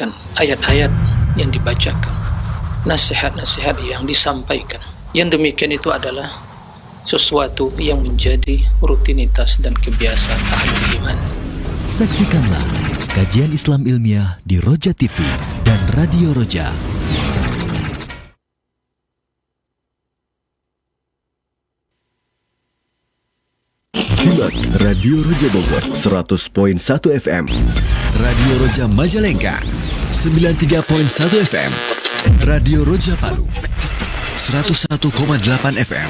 mendengarkan ayat-ayat yang dibacakan, nasihat-nasihat yang disampaikan. Yang demikian itu adalah sesuatu yang menjadi rutinitas dan kebiasaan ahlul iman. Saksikanlah kajian Islam ilmiah di Roja TV dan Radio Roja. Simak Radio Roja Bogor 100.1 FM, Radio Roja Majalengka 93.1 FM, Radio Roja Palu 101,8 FM,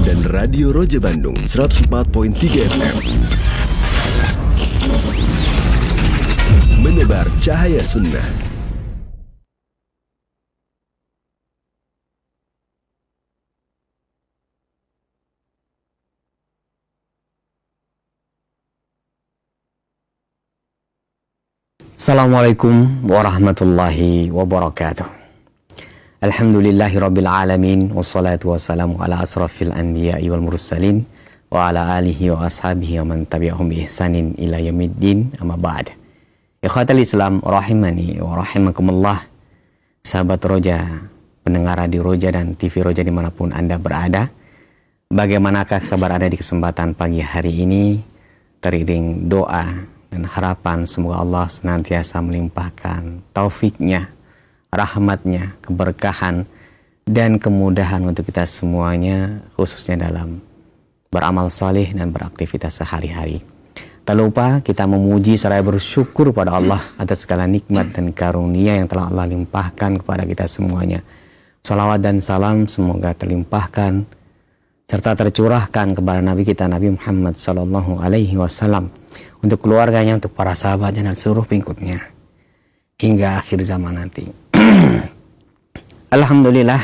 dan Radio Roja Bandung 104.3 FM. Menebar cahaya sunnah. Assalamualaikum warahmatullahi wabarakatuh. Alhamdulillahi rabbil alamin, wassalatu wassalamu ala asrafil anbiya'i wal mursalin wa ala alihi wa ashabihi wa man tabi'ahum bi ihsanin ila yaumiddin, amma ba'd. Ikhwatal Islam rahimani wa rahimakumullah. Sahabat Roja, pendengar Radio Roja dan TV Roja dimanapun Anda berada, bagaimanakah kabar Anda di kesempatan pagi hari ini? Teriring doa dan harapan semoga Allah senantiasa melimpahkan taufiknya, rahmatnya, keberkahan, dan kemudahan untuk kita semuanya, khususnya dalam beramal saleh dan beraktivitas sehari-hari. Tak lupa kita memuji seraya bersyukur pada Allah atas segala nikmat dan karunia yang telah Allah limpahkan kepada kita semuanya. Salawat dan salam semoga terlimpahkan serta tercurahkan kepada Nabi kita Nabi Muhammad SAW, untuk keluarganya, untuk para sahabatnya dan seluruh pengikutnya hingga akhir zaman nanti. Alhamdulillah,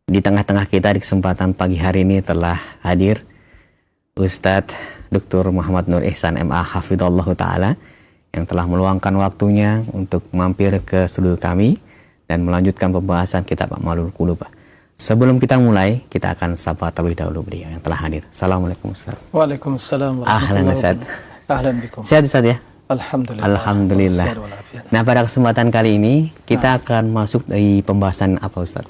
di tengah-tengah kita di kesempatan pagi hari ini telah hadir Ustadz Dr. Muhammad Nur Ihsan MA Hafidhullah Ta'ala, yang telah meluangkan waktunya untuk mampir ke studio kami dan melanjutkan pembahasan kitab A'malul Qulub. Sebelum kita mulai, kita akan sapa terlebih dahulu beliau yang telah hadir. Assalamualaikum Ustaz. Waalaikumsalam warahmatullahi wabarakatuh. Ahlan bikum. Sehat Ustaz ya? Alhamdulillah. Alhamdulillah. Nah, pada kesempatan kali ini kita akan masuk dari pembahasan apa Ustaz?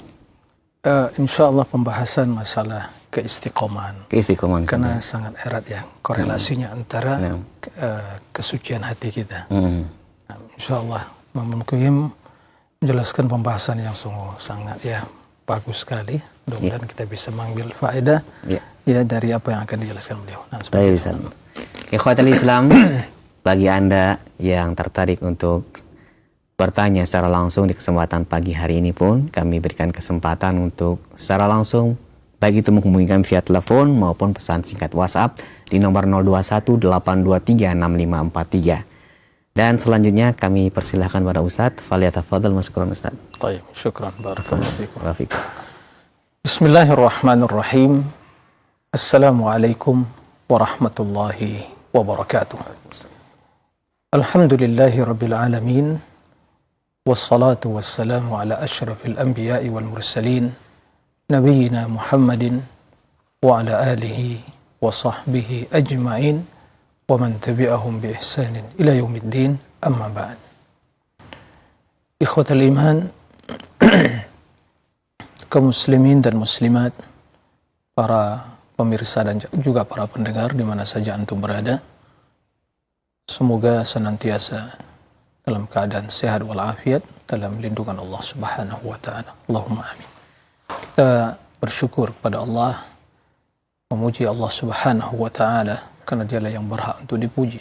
Insyaallah pembahasan masalah keistiqomahan. Keistiqomahan. Karena sangat erat ya korelasinya antara kesucian hati kita. Insyaallah Muhammad menjelaskan pembahasan yang sungguh sangat ya bagus sekali. Mudah-mudahan kita bisa mengambil faedah ya dari apa yang akan dijelaskan beliau. Nah, Ikhwatul Islam, bagi Anda yang tertarik untuk bertanya secara langsung di kesempatan pagi hari ini pun, kami berikan kesempatan untuk secara langsung, baik itu menghubungi via telepon maupun pesan singkat WhatsApp di nomor 0218236543. Dan selanjutnya kami persilahkan pada Ustadz. Falyatafadhal mashkuran Ustadz. Baik, syukran. Barakallahu fikum. Bismillahirrahmanirrahim. Assalamualaikum warahmatullahi wabarakatuh. Alhamdulillahi rabbil alamin. Wassalatu wassalamu ala ashrafil anbiya'i wal mursalin, nabiyyina Muhammadin wa ala alihi wa sahbihi ajma'in wa man tabi'ahum bi ihsanin ila yaumiddin, amma ba'd. Ikhwatal iman, kaum muslimin dan muslimat, para pemirsa dan juga para pendengar di mana saja antum berada, semoga senantiasa dalam keadaan sehat walafiat dalam lindungan Allah Subhanahu wa taala. Allahumma amin. Kita bersyukur kepada Allah, memuji Allah Subhanahu wa taala karena Dialah yang berhak untuk dipuji.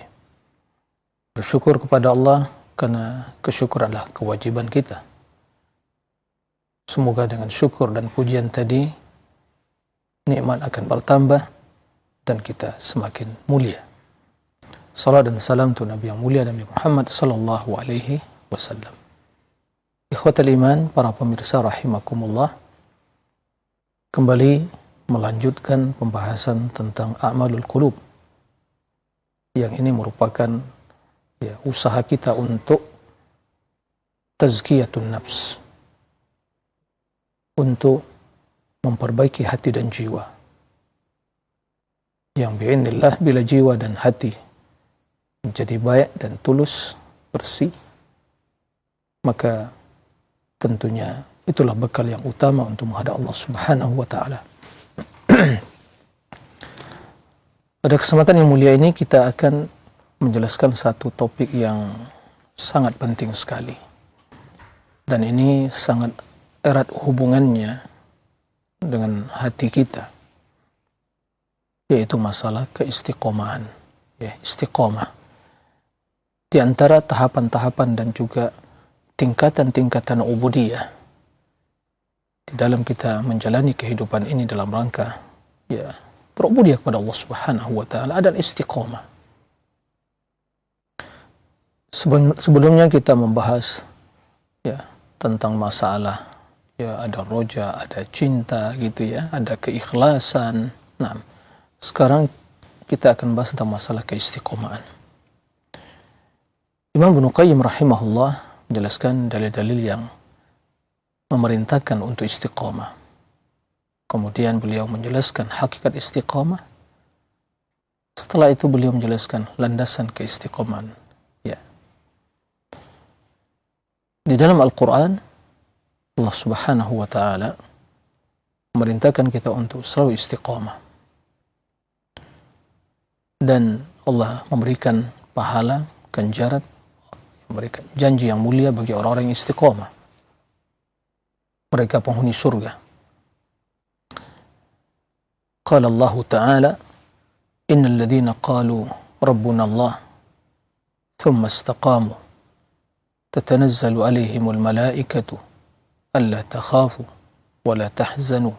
Bersyukur kepada Allah karena kesyukuran adalah kewajiban kita. Semoga dengan syukur dan pujian tadi nikmat akan bertambah dan kita semakin mulia. Salat dan salam untuk Nabi yang mulia Nabi Muhammad sallallahu alaihi wasallam. Ikhwatal iman, para pemirsa rahimakumullah, kembali melanjutkan pembahasan tentang a'malul qulub, yang ini merupakan usaha kita untuk tazkiyatun nafs, untuk memperbaiki hati dan jiwa, yang bi'inillah bila jiwa dan hati menjadi baik dan tulus, bersih, maka tentunya itulah bekal yang utama untuk menghadap Allah Subhanahu wa taala. Pada kesempatan yang mulia ini kita akan menjelaskan satu topik yang sangat penting sekali. Dan ini sangat erat hubungannya dengan hati kita, yaitu masalah keistiqomahan. Ya, istiqomah. Di antara tahapan-tahapan dan juga tingkatan-tingkatan ubudiyah di dalam kita menjalani kehidupan ini dalam rangka ya berubudiyah kepada Allah Subhanahu wa taala adalah istiqomah. Sebelumnya kita membahas ya tentang masalah ya ada roja, ada cinta gitu ya, ada keikhlasan. Nah, sekarang kita akan bahas tentang masalah keistiqomahan. Imam Ibnu Qayyim rahimahullah menjelaskan dalil-dalil yang memerintahkan untuk istiqomah. Kemudian beliau menjelaskan hakikat istiqomah. Setelah itu beliau menjelaskan landasan keistiqomahan. Ya. Di dalam Al-Quran, Allah Subhanahu wa ta'ala memerintahkan kita untuk selalu istiqomah. Dan Allah memberikan pahala, ganjaran, memberikan janji yang mulia bagi orang-orang yang istiqomah. Mereka penghuni surga. Qala Allah Ta'ala, innal ladzina qalu rabbuna Allah thumma istaqamu tatanazzalu alaihimul malaikatu alla takhafu wa la tahzanu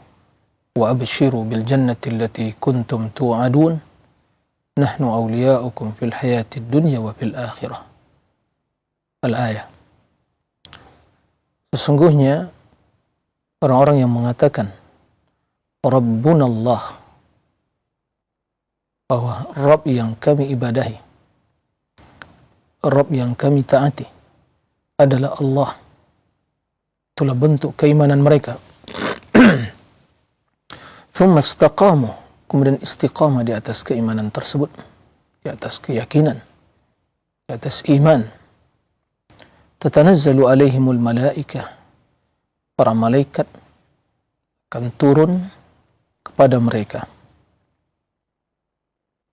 wa abshiru bil jannati allati kuntum tu'adun nahnu awliya'ukum fil hayatid dunya wa fil akhirah. Al-ayah. Sesungguhnya orang-orang yang mengatakan Rabbuna Allah, bahwa Rabb yang kami ibadahi, Rabb yang kami taati adalah Allah. Itulah bentuk keimanan mereka. Thumma istaqamu, kemudian istiqamah di atas keimanan tersebut, di atas keyakinan, di atas iman. Tatanazzalu alaihimul malaikah, para malaikat akan turun kepada mereka,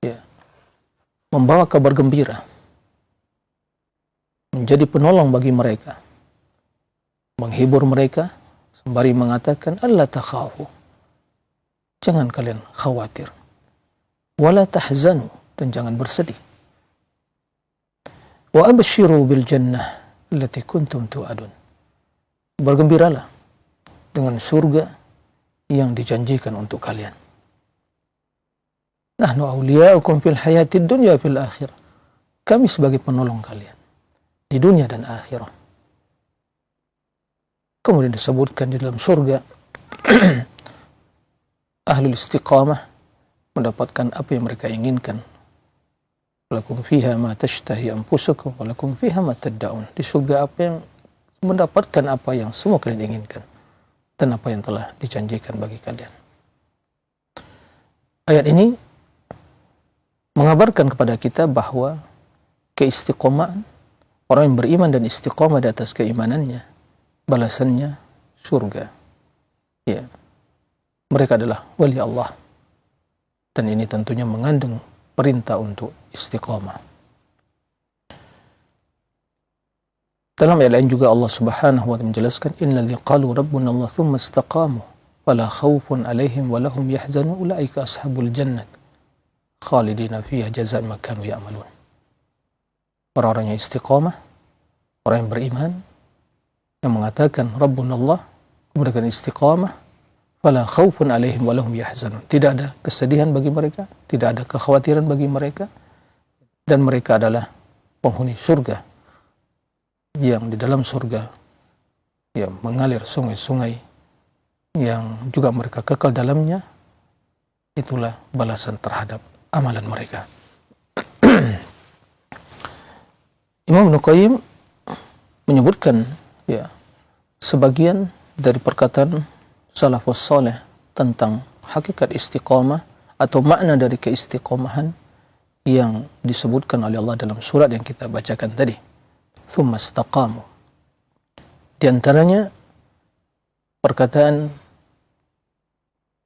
ya, membawa kabar gembira, menjadi penolong bagi mereka, menghibur mereka, sembari mengatakan alla takhafu, jangan kalian khawatir, wala tahzanu, dan jangan bersedih, wa abshiru bil jannah allati kuntum tu'adun, bergembiralah dengan surga yang dijanjikan untuk kalian. Nahnu awliya'ukum fil hayatid dunya fil akhirah, kami sebagai penolong kalian di dunia dan akhirat. Kemudian disebutkan di dalam surga ahlul istiqamah mendapatkan apa yang mereka inginkan. Walakum fiha ma tashtahi anfusukum walakum fiha ma tad'un. Di surga apa yang mendapatkan apa yang semua kalian inginkan dan apa yang telah dijanjikan bagi kalian. Ayat ini mengabarkan kepada kita bahwa keistiqomahan, orang yang beriman dan istiqomah di atas keimanannya, balasannya surga. Ya, mereka adalah wali Allah. Dan ini tentunya mengandung perintah untuk istiqomah. Dalam ayat lain juga Allah Subhanahu wa ta'ala menjelaskan innal ladzina qalu rabbuna Allah tsumma istaqamu fala khaufun 'alaihim wa lahum yahzanun ulaika ashabul jannah khalidina fiha jazaa'an ma kanu ya'malun. Orang-orang yang istiqomah, orang yang beriman, yang mengatakan rabbuna Allah, kemudian istiqamah, fala khaufun 'alaihim wa lahum yahzanun. Tidak ada kesedihan bagi mereka, tidak ada kekhawatiran bagi mereka, dan mereka adalah penghuni surga, yang di dalam surga yang mengalir sungai-sungai yang juga mereka kekal dalamnya. Itulah balasan terhadap amalan mereka. Imam Ibnu Qayyim menyebutkan ya sebagian dari perkataan salafus saleh tentang hakikat istiqamah atau makna dari keistiqomahan yang disebutkan oleh Allah dalam surat yang kita bacakan tadi. Tsumma istaqamu. Di antaranya perkataan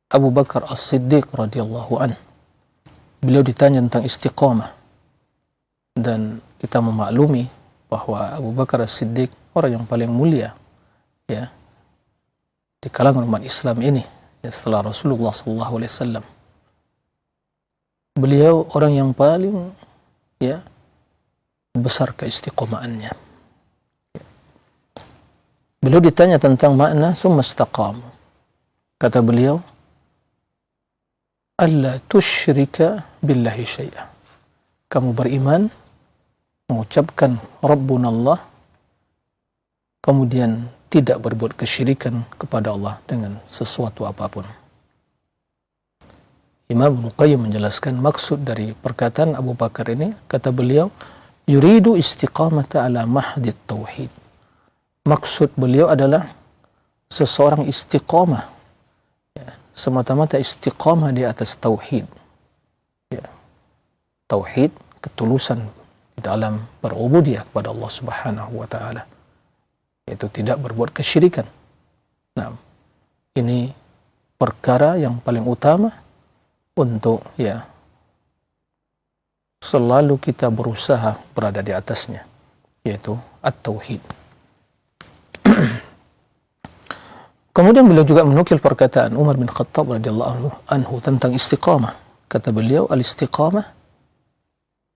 Abu Bakar As-Siddiq radhiyallahu an. Beliau ditanya tentang istiqamah, dan kita memaklumi bahwa Abu Bakar As-Siddiq orang yang paling mulia ya di kalangan umat Islam ini ya, setelah Rasulullah sallallahu alaihi wasallam. Beliau orang yang paling ya besar keistiqomahannya. Beliau ditanya tentang makna summa istaqam. Kata beliau, alla tusyrika billahi syai'a. Kamu beriman, mengucapkan Rabbuna Allah, kemudian tidak berbuat kesyirikan kepada Allah dengan sesuatu apapun. Imam Ibnu Qayyim menjelaskan maksud dari perkataan Abu Bakar ini, kata beliau, yuridu istiqamata ala mahdit tauhid. Maksud beliau adalah seseorang istiqamah, ya, semata-mata istiqamah di atas tauhid. Ya. Tauhid, ketulusan di dalam berubudiyah kepada Allah Subhanahu wa taala, yaitu tidak berbuat kesyirikan. Nah, ini perkara yang paling utama untuk ya selalu kita berusaha berada di atasnya, yaitu at-tauhid. Kemudian beliau juga menukil perkataan Umar bin Khattab radhiyallahu anhu tentang istiqamah. Kata beliau, al-istiqamah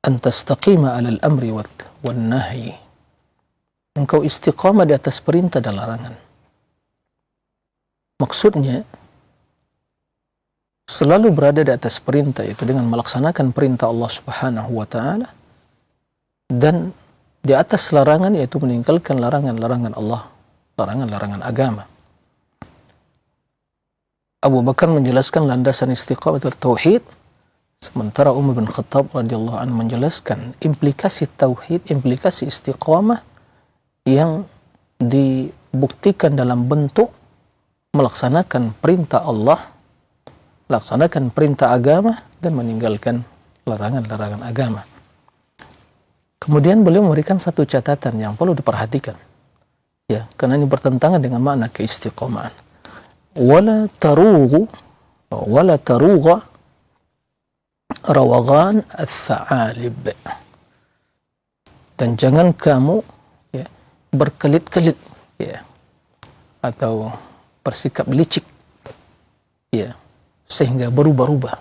an tastaqima 'ala al-amri wan nahyi. Engkau istiqamah di atas perintah dan larangan. Maksudnya selalu berada di atas perintah, itu dengan melaksanakan perintah Allah Subhanahu wa taala, dan di atas larangan, yaitu meninggalkan larangan-larangan Allah, larangan-larangan agama. Abu Bakar menjelaskan landasan istiqamah itu tauhid, sementara Umar bin Khattab radhiyallahu anhu menjelaskan implikasi tauhid, implikasi istiqamah yang dibuktikan dalam bentuk melaksanakan perintah Allah, laksanakan perintah agama, dan meninggalkan larangan-larangan agama. Kemudian beliau memberikan satu catatan yang perlu diperhatikan, ya, karena ini bertentangan dengan makna keistiqomahan. Wala tarugha rawagan ats-tsa'alib. Dan jangan kamu ya berkelit-kelit ya atau bersikap licik ya sehingga berubah-ubah,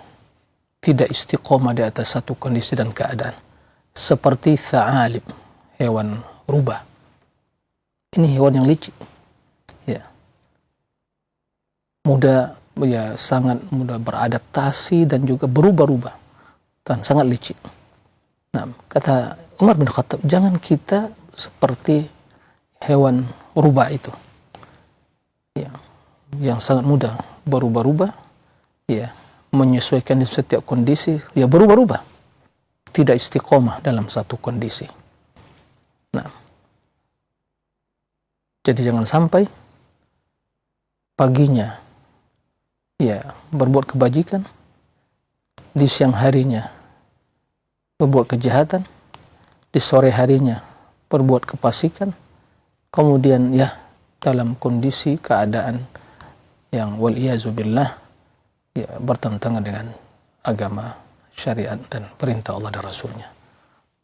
tidak istiqomah di atas satu kondisi dan keadaan, seperti tsa'alib, hewan rubah. Ini hewan yang licik ya, mudah ya, sangat mudah beradaptasi dan juga berubah-ubah dan sangat licik. Nah, kata Umar bin Khattab, jangan kita seperti hewan rubah itu ya, yang sangat mudah berubah-ubah ya, menyesuaikan di setiap kondisi, ya berubah-ubah, tidak istiqomah dalam satu kondisi. Nah, jadi jangan sampai paginya ya berbuat kebajikan, di siang harinya berbuat kejahatan, di sore harinya berbuat kefasikan, kemudian ya dalam kondisi keadaan yang wal-iyazubillah ya bertentangan dengan agama, syariat, dan perintah Allah dan Rasulnya.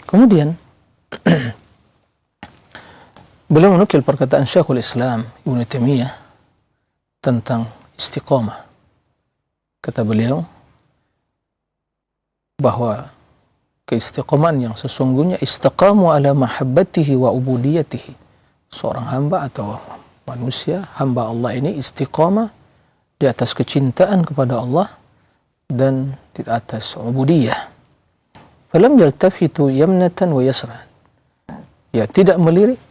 Kemudian beliau menukil perkataan Syekhul Islam Ibnu Taimiyah tentang istiqamah. Kata beliau bahwa keistiqomahan yang sesungguhnya istaqamu ala mahabbatihi wa ubudiyatihi. Seorang hamba atau manusia, hamba Allah ini istiqamah di atas kecintaan kepada Allah dan di atas ubudiyah. Falam yaltafitu yamnatan wa yasra. Ya, tidak melirik,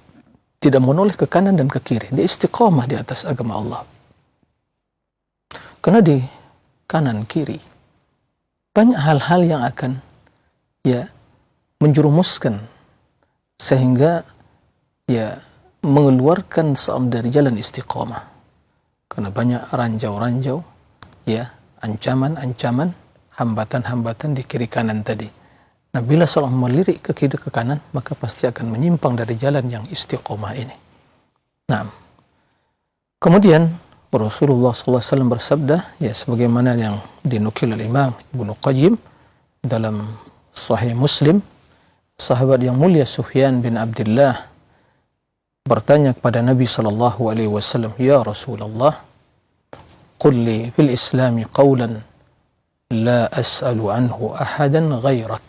tidak menoleh ke kanan dan ke kiri. Dia istiqamah di atas agama Allah. Karena di kanan kiri banyak hal-hal yang akan ya menjerumuskan sehingga ya mengeluarkan seorang dari jalan istiqamah. Karena banyak ranjau-ranjau ya, ancaman-ancaman, hambatan-hambatan di kiri kanan tadi. Nah, bila seorang melirik ke kiri ke kanan, maka pasti akan menyimpang dari jalan yang istiqamah ini. Nah, kemudian Rasulullah SAW bersabda, ya sebagaimana yang dinukil oleh Imam Ibnu Qayyim dalam Sahih Muslim, sahabat yang mulia Sufyan bin Abdullah bertanya kepada Nabi SAW, "Ya Rasulullah, qul li fil Islami qawlan la as'alu anhu ahadan ghairak."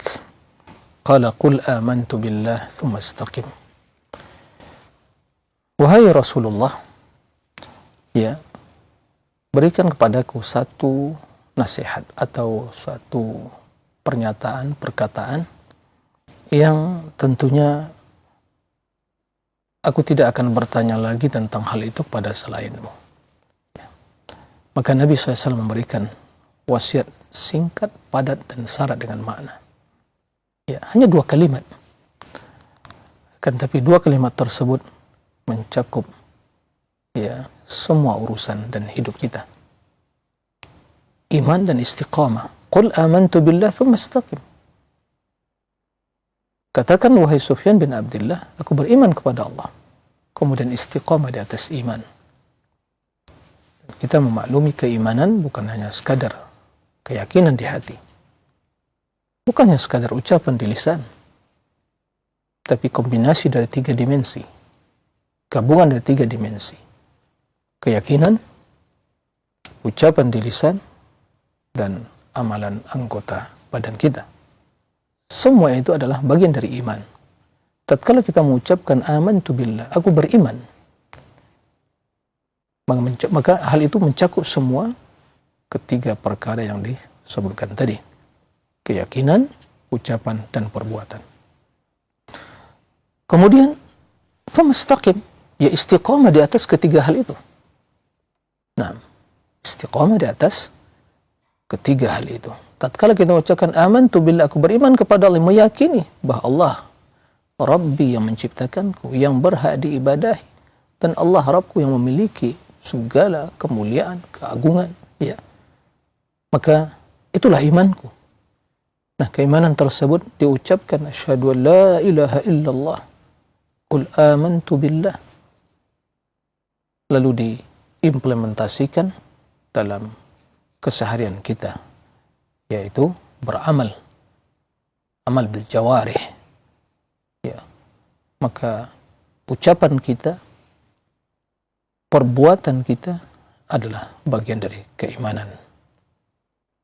Qala qul amantu billah thumma istaqim. Wahai Rasulullah, ya, berikan kepadaku satu nasihat atau suatu pernyataan, perkataan yang tentunya aku tidak akan bertanya lagi tentang hal itu kepada selainmu. Ya. Maka Nabi SAW memberikan wasiat singkat, padat, dan syarat dengan makna. Ya, hanya 2 kalimat. Tapi 2 kalimat tersebut mencakup ya semua urusan dan hidup kita. Iman dan istiqamah. Qul amantu billah thumma istaqim. Katakan wahai Sufyan bin Abdullah, aku beriman kepada Allah. Kemudian istiqamah di atas iman. Kita memaklumi keimanan bukan hanya sekadar keyakinan di hati. Bukan hanya sekadar ucapan di lisan. Tapi kombinasi dari 3 dimensi. Gabungan dari 3 dimensi. Keyakinan, ucapan di lisan, dan amalan anggota badan kita. Semua itu adalah bagian dari iman. Tatkala kita mengucapkan amantu billah, aku beriman, maka hal itu mencakup semua ketiga perkara yang disebutkan tadi. Keyakinan, ucapan, dan perbuatan. Kemudian, famastaqim, ya istiqamah di atas ketiga hal itu. Nah, istiqamah di atas ketiga hal itu. Tatkala kita mengucapkan amantu billah, aku beriman kepada Allah, meyakini bahwa Allah Rabbi yang menciptakanku, yang berhak diibadahi, dan Allah Rabbku yang memiliki segala kemuliaan, keagungan, ya. Maka itulah imanku. Nah, keimanan tersebut diucapkan asyhadu an la ilaha illallah, qul amantu billah, lalu diimplementasikan dalam keseharian kita, yaitu beramal, amal bil jawarih, ya. Maka ucapan kita, perbuatan kita adalah bagian dari keimanan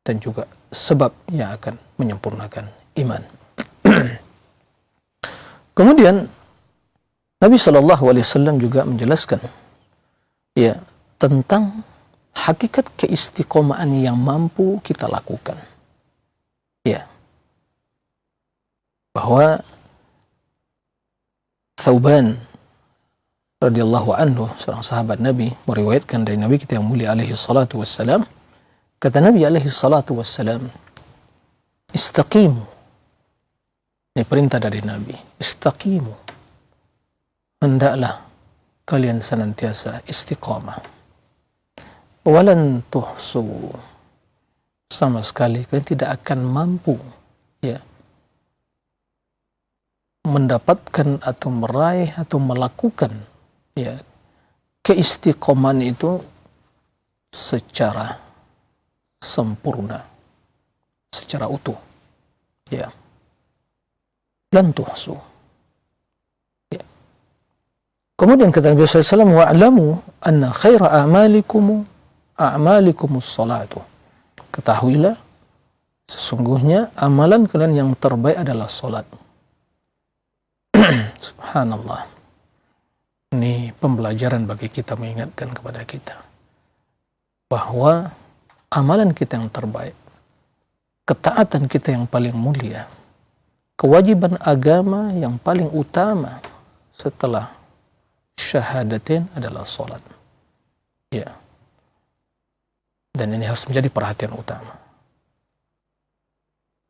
dan juga sebab yang akan menyempurnakan iman. Kemudian Nabi SAW juga menjelaskan ya tentang hakikat keistiqomahan yang mampu kita lakukan. Ya. Bahwa Thauban radhiyallahu anhu, seorang sahabat Nabi, meriwayatkan dari Nabi kita yang mulia alaihi salatu wassalam, kata Nabi alaihi salatu wassalam, istaqimu. Ini perintah dari Nabi, istaqimu. Hendaklah kalian senantiasa istiqamah. Walan tuhsu, sama sekali kalian tidak akan mampu ya mendapatkan atau meraih atau melakukan ya keistiqomahan itu secara sempurna, secara utuh, ya. Lan tuhsu. Ya. Kemudian kata Nabi SAW, wa'lamu anna khaira a'malikumus salatu. Ketahuilah, sesungguhnya amalan kalian yang terbaik adalah salat. Subhanallah. Ini pembelajaran bagi kita, mengingatkan kepada kita bahwa amalan kita yang terbaik, ketaatan kita yang paling mulia, kewajiban agama yang paling utama setelah syahadatin adalah salat. Ya. Dan ini harus menjadi perhatian utama.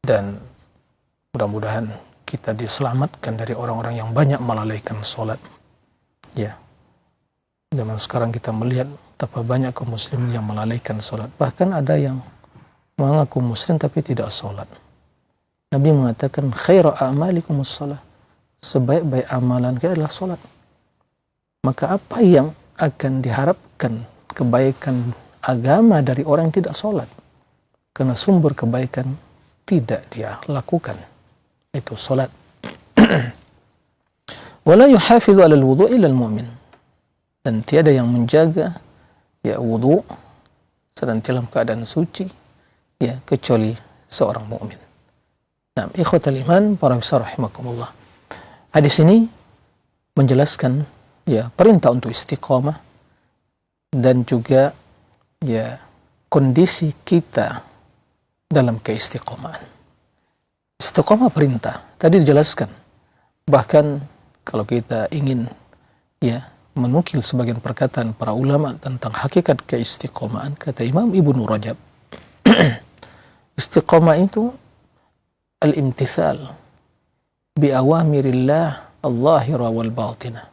Dan mudah-mudahan kita diselamatkan dari orang-orang yang banyak melalaikan salat. Ya. Zaman sekarang kita melihat betapa banyak kaum muslimin yang melalaikan salat. Bahkan ada yang mengaku muslim tapi tidak salat. Nabi mengatakan khairu a'malikumus shalah. Sebaik-baik amalan kita adalah salat. maka apa yang akan diharapkan kebaikan agama dari orang yang tidak sholat? Karena sumber kebaikan tidak dia lakukan, itu sholat. Wala yuhafidhu 'ala al-wudu' illa al-mu'min. Dan tiada yang menjaga ya wudu sedang dalam keadaan suci ya kecuali seorang mukmin. Nah, ikhwatal iman para besar rahimakumullah. Hadis ini menjelaskan ya perintah untuk istiqamah dan juga ya kondisi kita dalam keistiqomahan. Istiqamah perintah tadi dijelaskan. Bahkan kalau kita ingin ya menukil sebagian perkataan para ulama tentang hakikat keistiqomahan, kata Imam Ibnu Rajab, istiqamah itu al-imtithal bi awamirillah al-zahira wal batinah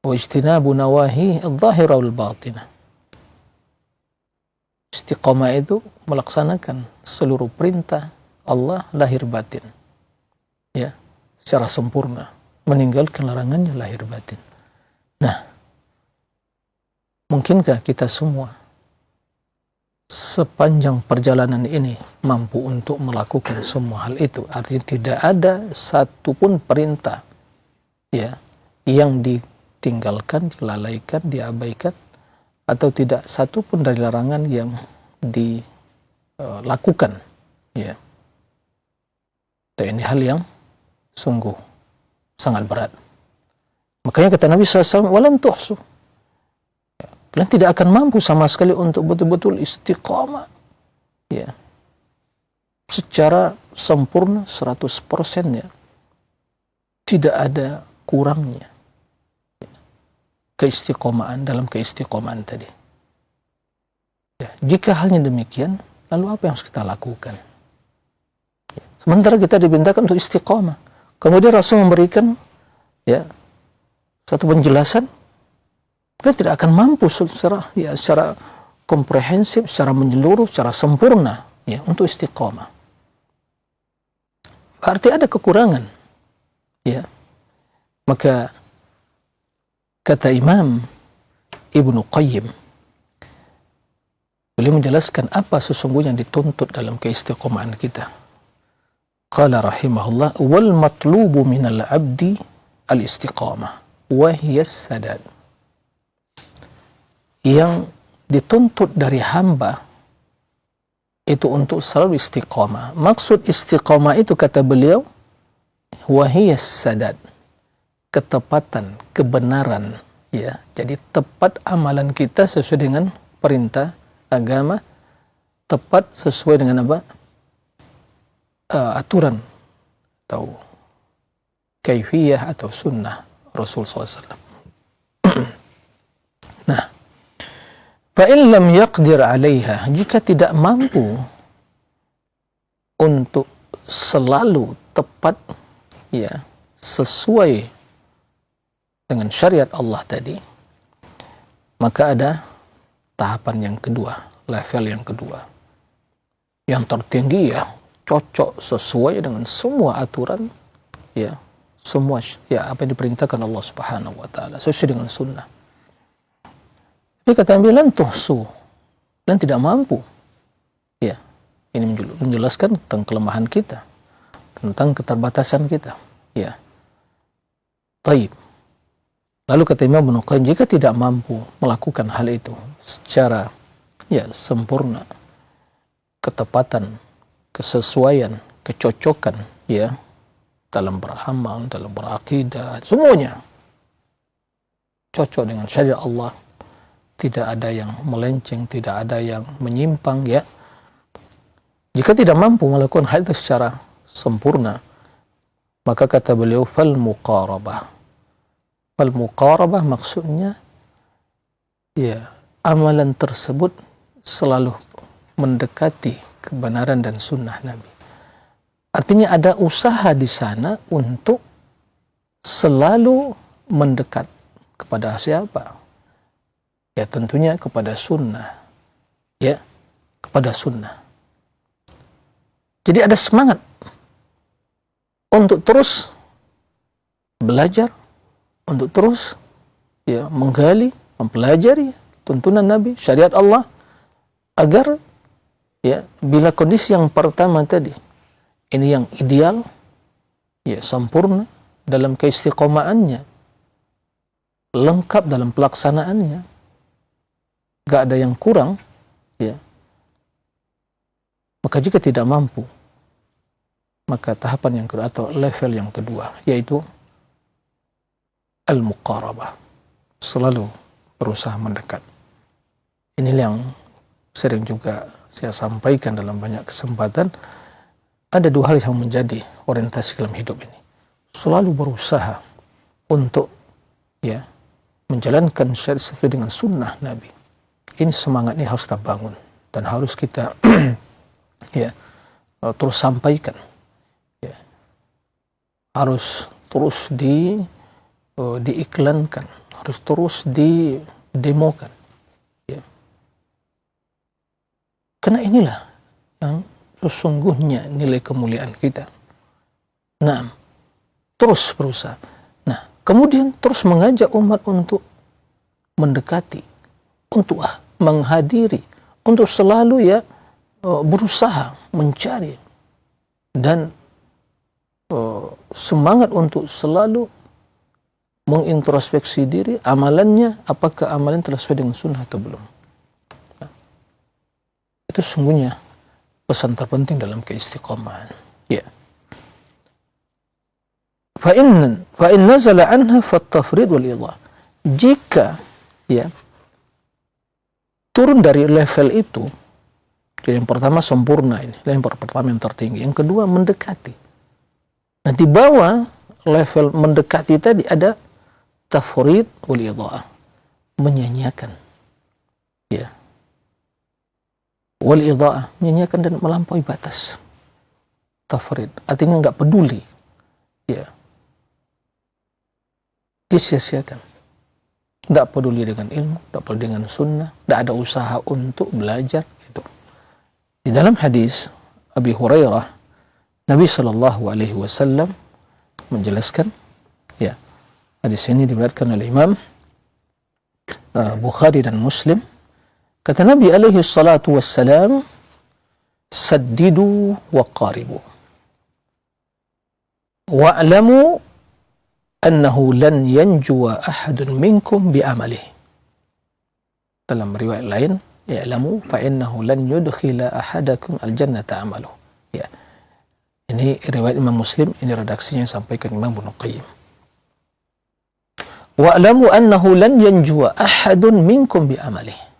wa ijtinabu nawahi al-zahira wal batinah. Istiqamah itu melaksanakan seluruh perintah Allah lahir batin ya secara sempurna, meninggalkan larangannya lahir batin. Nah, mungkinkah kita semua sepanjang perjalanan ini mampu untuk melakukan semua hal itu? Artinya tidak ada satupun perintah ya yang ditinggalkan, dilalaikan, diabaikan, atau tidak satupun dari larangan yang dilakukan ya. Dan ini hal yang sungguh sangat berat. Makanya kata Nabi SAW, walan tuhsu, kalian tidak akan mampu sama sekali untuk betul-betul istiqamah ya secara sempurna 100% ya, tidak ada kurangnya keistiqomahan dalam keistiqomahan tadi ya. Jika halnya demikian, lalu apa yang harus kita lakukan ya? Sementara kita diperintahkan untuk istiqamah, kemudian Rasul memberikan ya satu penjelasan, kita tidak akan mampu secara komprehensif, secara menyeluruh, secara sempurna ya untuk istiqamah. Berarti ada kekurangan ya. Maka kata Imam Ibnu Qayyim, beliau menjelaskan apa sesungguhnya yang dituntut dalam keistiqomahan kita. Qala rahimahullah, wal matlubu minal abdi al-istiqamah wa hiya sadad. Yang dituntut dari hamba itu untuk selalu istiqamah. Maksud istiqamah itu kata beliau, wa hiya sadad, ketepatan, kebenaran ya. Jadi tepat amalan kita sesuai dengan perintah agama, tepat sesuai dengan apa? Aturan atau kaifiyah atau sunnah Rasul SAW. Nah, fa'in lam yaqdir 'alaiha, jika tidak mampu untuk selalu tepat ya sesuai dengan syariat Allah tadi, maka ada tahapan yang kedua, level yang kedua, yang tertinggi ya cocok sesuai dengan semua aturan ya, semua ya apa yang diperintahkan Allah Subhanahu wa taala sesuai dengan sunnah. Tapi kata bilan tuhsu, dan tidak mampu ya. Ini menjelaskan tentang kelemahan kita, tentang keterbatasan kita ya. Baik. Lalu kata Imam Ibnu Qayyim, jika tidak mampu melakukan hal itu secara ya sempurna, ketepatan, kesesuaian, kecocokan ya dalam beramal, dalam berakidah, semuanya cocok dengan syariat Allah, tidak ada yang melenceng, tidak ada yang menyimpang ya. Jika tidak mampu melakukan hal itu secara sempurna, maka kata beliau fal muqarabah. Fal muqarabah maksudnya ya amalan tersebut selalu mendekati kebenaran dan sunnah Nabi. Artinya ada usaha di sana untuk selalu mendekat kepada siapa? Ya tentunya kepada sunnah. Ya, kepada sunnah. Jadi ada semangat untuk terus belajar, untuk terus ya menggali, mempelajari tuntunan Nabi, syariat Allah, agar ya bila kondisi yang pertama tadi ini yang ideal, ya sempurna dalam keistiqomaannya, lengkap dalam pelaksanaannya, gak ada yang kurang, ya. Maka jika tidak mampu, maka tahapan yang kedua atau level yang kedua, yaitu al-muqarabah, selalu berusaha mendekat. Ini yang sering juga saya sampaikan dalam banyak kesempatan. Ada dua hal yang menjadi orientasi dalam hidup ini. Selalu berusaha untuk ya menjalankan syariat sesuai dengan sunnah Nabi. Ini semangat ini harus kita bangun dan harus kita ya terus sampaikan. Ya. Harus terus diiklankan, harus terus didemokan. Ya. Karena inilah yang sesungguhnya nilai kemuliaan kita. Nah, terus berusaha. Nah, kemudian terus mengajak umat untuk mendekati, untuk menghadiri, untuk selalu ya berusaha mencari dan semangat untuk selalu mengintrospeksi diri, amalannya apakah amalan telah sesuai dengan sunnah atau belum. Nah, itu sungguhnya pesan terpenting dalam keistiqomahan. Ya. Fa in nazala anha fattafrid wal idha. Jika ya turun dari level itu, jadi yang pertama sempurna, ini yang pertama yang tertinggi, yang kedua mendekati. Nah, di bawah level mendekati tadi ada tafrid wal idha, menyanyiakan, ya, wal idha, menyanyiakan dan melampaui batas. Tafrid artinya nggak peduli, ya, disia-siakan, nggak peduli dengan ilmu, nggak peduli dengan sunnah, nggak ada usaha untuk belajar. Itu di dalam hadis Abi Hurairah, Nabi Shallallahu Alaihi Wasallam menjelaskan, ya, hadis ini diriwayatkan oleh Imam Bukhari dan Muslim. Kata Nabi alaihi salatu wassalam, saddidu wa qaribu wa'lamu annahu lan yanjuwa ahadun minkum bi'amalihi. Dalam riwayat lain, ya'lamu fa innahu lan yudkhila ahadakum al-jannata amaluhu. Ya. Ini riwayat Imam Muslim, ini redaksinya yang sampaikan Imam Ibnu Qayyim. Wa'lamu annahu lan yanjuwa ahadun minkum bi'amalihi.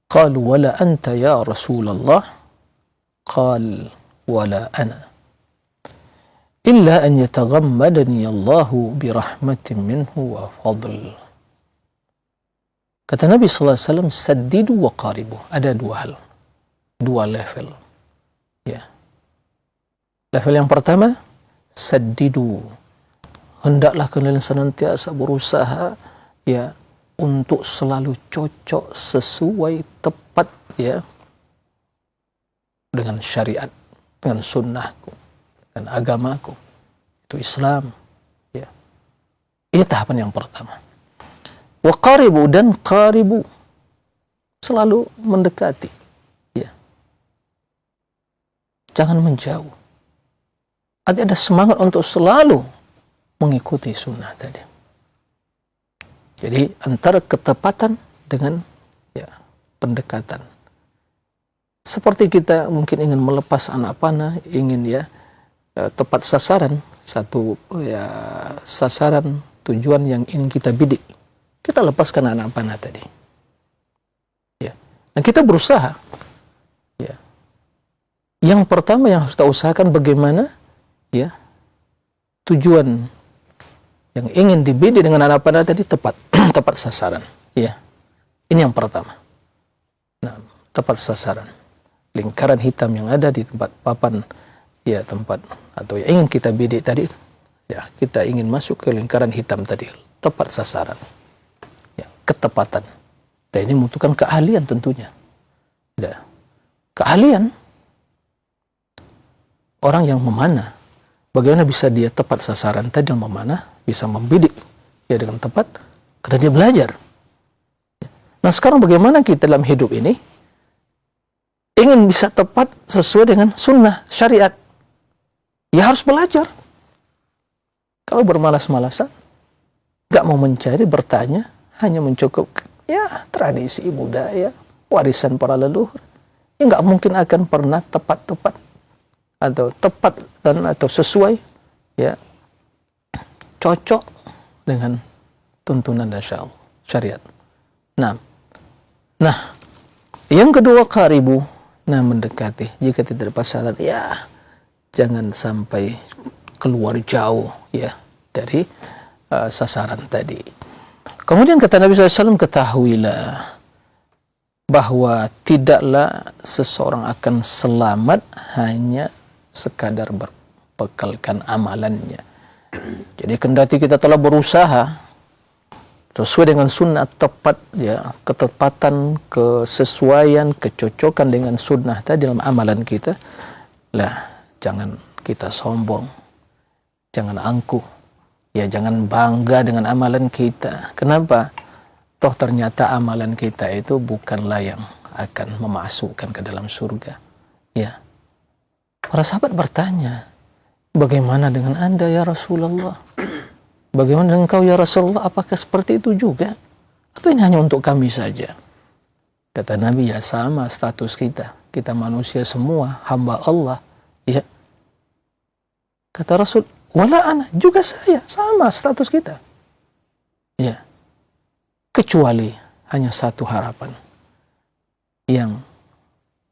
Qalu wala anta ya Rasulullah. Qal wala ana. Illa an yataghammadani Allahu birahmatin minhu wa fadl. Kata Nabi sallallahu alaihi wasallam, saddidu wa qaribu. Ada dua hal, dua level. Ya. Level yang pertama, saddidu. Hendaklah kalian senantiasa berusaha ya untuk selalu cocok, sesuai, tepat ya dengan syariat, dengan sunnahku, dan agamaku, itu Islam, ya. Ini tahapan yang pertama. Wa qaribu, dan qaribu, selalu mendekati, ya. Jangan menjauh. Ada semangat untuk selalu mengikuti sunnah tadi. Jadi antara ketepatan dengan ya pendekatan. Seperti kita mungkin ingin melepas anak panah, ingin ya tepat sasaran, satu ya sasaran tujuan yang ingin kita bidik, kita lepaskan anak panah tadi, ya. Dan kita berusaha, ya. Yang pertama yang harus kita usahakan bagaimana, ya, tujuan yang ingin dibidik dengan anak panah tadi tepat, tepat sasaran, ya. Ini yang pertama. Nah, tepat sasaran, lingkaran hitam yang ada di tempat papan. Ya, tempat atau yang ingin kita bidik tadi, ya, kita ingin masuk ke lingkaran hitam tadi, tepat sasaran, ya, ketepatan. Dan ini membutuhkan keahlian tentunya. Ya. Keahlian orang yang memanah, bagaimana bisa dia tepat sasaran tadi yang memanah, bisa membidik ya dengan tepat karena dia belajar. Nah sekarang bagaimana kita dalam hidup ini ingin bisa tepat sesuai dengan sunnah syariat, ya harus belajar. Kalau bermalas-malasan, gak mau mencari, bertanya, hanya mencukupkan ya tradisi budaya, warisan para leluhur, ya gak mungkin akan pernah tepat-tepat atau tepat dan atau sesuai, ya cocok dengan tuntunan dan syariat. Nah, yang kedua qaribu, mendekati. Jika tidak dapat saran, ya jangan sampai keluar jauh ya dari sasaran tadi. Kemudian kata Nabi SAW, ketahuilah bahwa tidaklah seseorang akan selamat hanya sekadar berbekalkan amalannya. Jadi kendati kita telah berusaha sesuai dengan sunnah tepat, ya ketepatan, kesesuaian, kecocokan dengan sunnah tadi dalam amalan kita, lah jangan kita sombong, jangan angkuh, ya jangan bangga dengan amalan kita. Kenapa? Toh ternyata amalan kita itu bukanlah yang akan memasukkan ke dalam surga. Ya, para sahabat bertanya, bagaimana dengan Anda ya Rasulullah? Bagaimana dengan engkau ya Rasulullah? Apakah seperti itu juga? Atau ini hanya untuk kami saja? Kata Nabi, ya sama status kita. Kita manusia semua, hamba Allah. Ya. Kata Rasul, wala ana, juga saya, sama status kita. Ya. Kecuali hanya satu harapan yang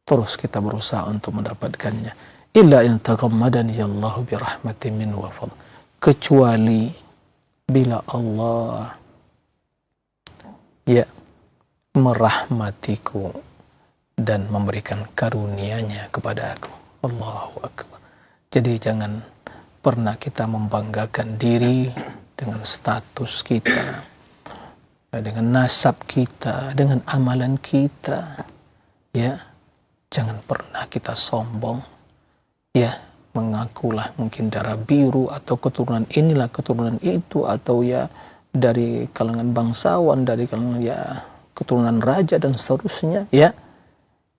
terus kita berusaha untuk mendapatkannya. Illa in taghammadani Allahu bi rahmatin min wa fadl. Kecuali bila Allah ya merahmatiku dan memberikan karunia-Nya kepada aku. Allahu Akbar. Jadi jangan pernah kita membanggakan diri dengan status kita, dengan nasab kita, dengan amalan kita. Ya, jangan pernah kita sombong. Ya, mengakulah mungkin darah biru atau keturunan inilah, keturunan itu, atau ya dari kalangan bangsawan, dari kalangan ya keturunan raja dan seterusnya. Ya,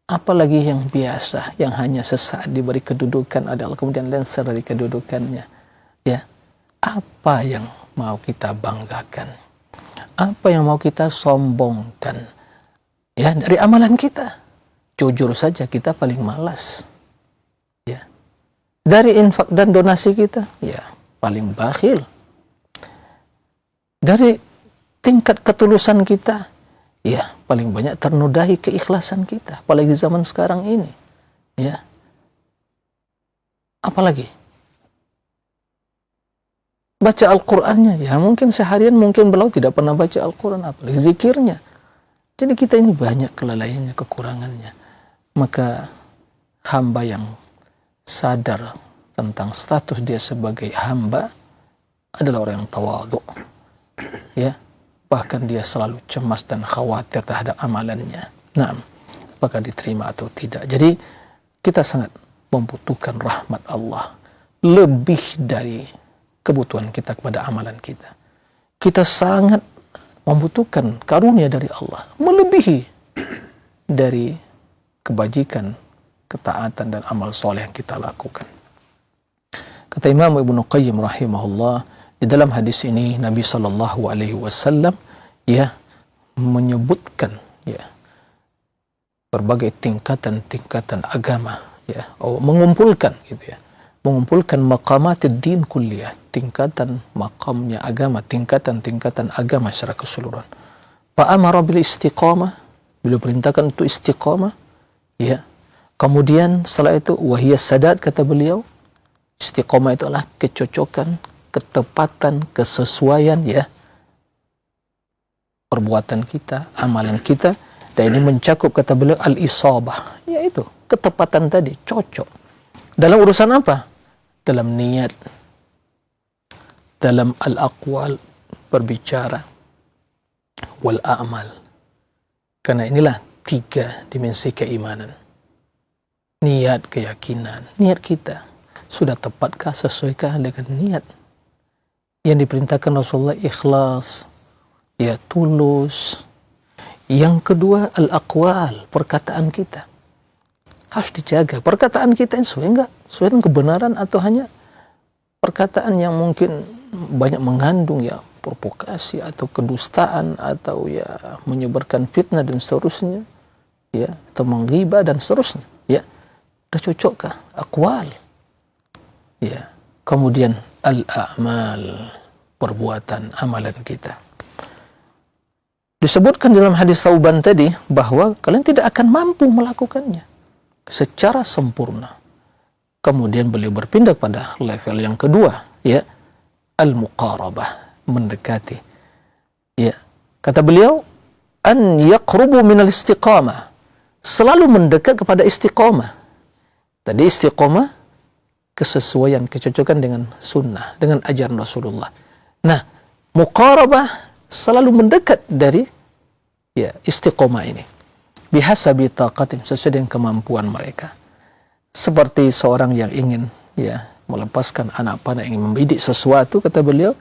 apalagi yang biasa, yang hanya sesaat diberi kedudukan adalah kemudian lengser dari kedudukannya. Ya, apa yang mau kita banggakan? Apa yang mau kita sombongkan? Ya, dari amalan kita. Jujur saja kita paling malas. Ya. Dari infak dan donasi kita, ya paling bakhil. Dari tingkat ketulusan kita, ya paling banyak ternodai keikhlasan kita, apalagi zaman sekarang ini. Ya. Apalagi baca Al-Qur'annya, ya mungkin seharian mungkin beliau tidak pernah baca Al-Qur'an, apalagi zikirnya. Jadi kita ini banyak kelalaiannya, kekurangannya. Maka hamba yang sadar tentang status dia sebagai hamba adalah orang yang tawadhu. Ya, bahkan dia selalu cemas dan khawatir terhadap amalannya. Nah, apakah diterima atau tidak. Jadi kita sangat membutuhkan rahmat Allah lebih dari kebutuhan kita kepada amalan kita. Kita sangat membutuhkan karunia dari Allah melebihi dari kebajikan, ketaatan dan amal soleh yang kita lakukan. Kata Imam Ibnu Qayyim rahimahullah, di dalam hadis ini Nabi sallallahu alaihi wasallam ya menyebutkan ya berbagai tingkatan-tingkatan agama, ya mengumpulkan gitu ya. Mengumpulkan maqamatid din kulliyah, tingkatan makamnya agama, tingkatan-tingkatan agama secara keseluruhan. Fa amara bil istiqamah, beliau perintahkan untuk istiqamah, ya. Kemudian setelah itu wahiyas sadat, kata beliau, istiqamah itu adalah kecocokan, ketepatan, kesesuaian ya perbuatan kita, amalan kita, dan ini mencakup kata beliau al-isabah, yaitu ketepatan tadi, cocok. Dalam urusan apa? Dalam niat, dalam al-aqwal, berbicara, wal a'mal. Karena inilah 3 dimensi keimanan. Niat, keyakinan, niat kita sudah tepatkah, sesuaikah dengan niat yang diperintahkan Rasulullah ikhlas, ya tulus. Yang kedua al-aqwal, perkataan kita harus dijaga. Perkataan kita ini sesuai dengan kebenaran atau hanya perkataan yang mungkin banyak mengandung ya provokasi atau kedustaan atau ya menyebarkan fitnah dan seterusnya, ya, atau menghibah dan seterusnya, ya. Sudah cukukkah aqwal? Ya. Kemudian al-a'mal, perbuatan amalan kita. Disebutkan dalam hadis Tsauban tadi bahwa kalian tidak akan mampu melakukannya secara sempurna. Kemudian beliau berpindah pada level yang kedua, ya, al-muqarabah, mendekati. Ya, kata beliau, an yaqrubu minal istiqamah, selalu mendekat kepada istiqamah. Tadi istiqamah kesesuaian, kecocokan dengan sunnah, dengan ajaran Rasulullah. Nah, muqarabah selalu mendekat dari ya istiqomah ini bihasabi taqatim, sesuai dengan kemampuan mereka. Seperti seorang yang ingin ya melepaskan anak panah, ingin membidik sesuatu, kata beliau,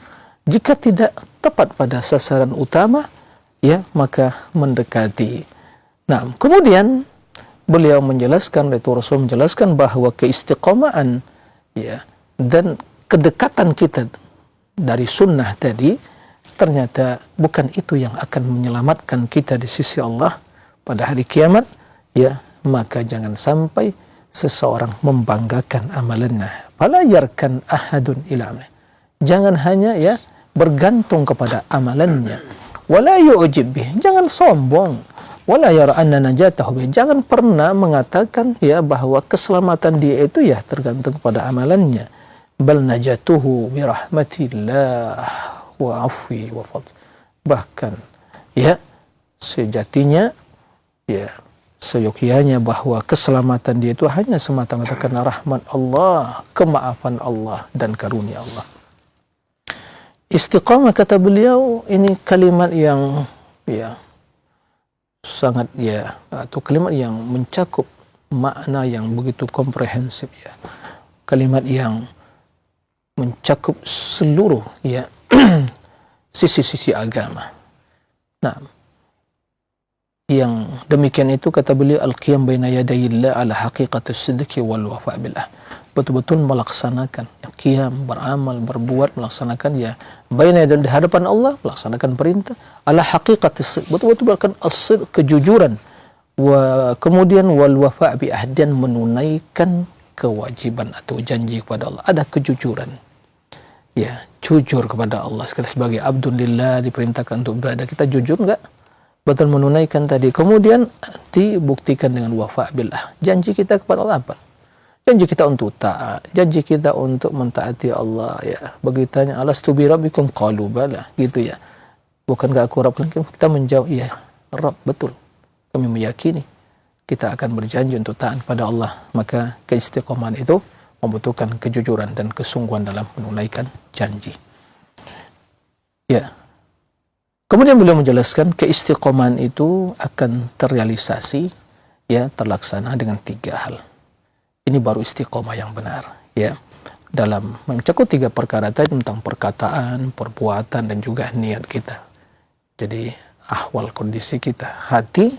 jika tidak tepat pada sasaran utama, ya maka mendekati. Nah, kemudian beliau menjelaskan, Rasul menjelaskan bahwa keistiqomaan ya dan kedekatan kita dari sunnah tadi ternyata bukan itu yang akan menyelamatkan kita di sisi Allah pada hari kiamat, ya, maka jangan sampai seseorang membanggakan amalannya. Fala yarkan ahadun ila amalih. Jangan hanya ya bergantung kepada amalannya. Wala yu'jib bih. Jangan sombong. Wala yara anna najatahu bih. Jangan pernah mengatakan ya bahwa keselamatan dia itu ya tergantung kepada amalannya. Bal najatuhu bi rahmatillah wa afwi wa fadl. Bahkan ya sejatinya ya seyogyanya bahwa keselamatan dia itu hanya semata-mata karena rahmat Allah, kemaafan Allah dan karunia Allah. Istiqamah, kata beliau, ini kalimat yang ya sangat ya atau kalimat yang mencakup makna yang begitu komprehensif ya. Kalimat yang mencakup seluruh ya sisi-sisi agama. Nah, yang demikian itu kata beliau al-qiyam baina yadayillah ala haqiqatis sidqi wal wafa' billah. Betul-betul melaksanakan qiyam, beramal, berbuat, melaksanakan ya baina dan di hadapan Allah, melaksanakan perintah ala haqiqatis sidq, betul-betul akan as-sidq, kejujuran, wa kemudian wal wafa' bi ahdan, menunaikan kewajiban atau janji kepada Allah, ada kejujuran. Ya, jujur kepada Allah sekali sebagai abdulillah, diperintahkan untuk ibadah, kita jujur enggak? Betul menunaikan tadi. Kemudian dibuktikan dengan wafa' billah. Janji kita kepada Allah apa? Janji kita untuk taat, janji kita untuk mentaati Allah ya. Begitu tanya, alastu bi rabbikum qalu bala, gitu ya. Bukankah aku Rabb kalian? Kita menjawab, ya Rabb, betul. Kami meyakini kita akan berjanji untuk taat kepada Allah. Maka keistiqomahan itu membutuhkan kejujuran dan kesungguhan dalam menunaikan janji. Ya. Kemudian beliau menjelaskan keistiqomahan itu akan terrealisasi ya terlaksana dengan 3 hal. Ini baru istiqomah yang benar ya. Dalam mencakup 3 perkara tadi tentang perkataan, perbuatan dan juga niat kita. Jadi ahwal kondisi kita, hati,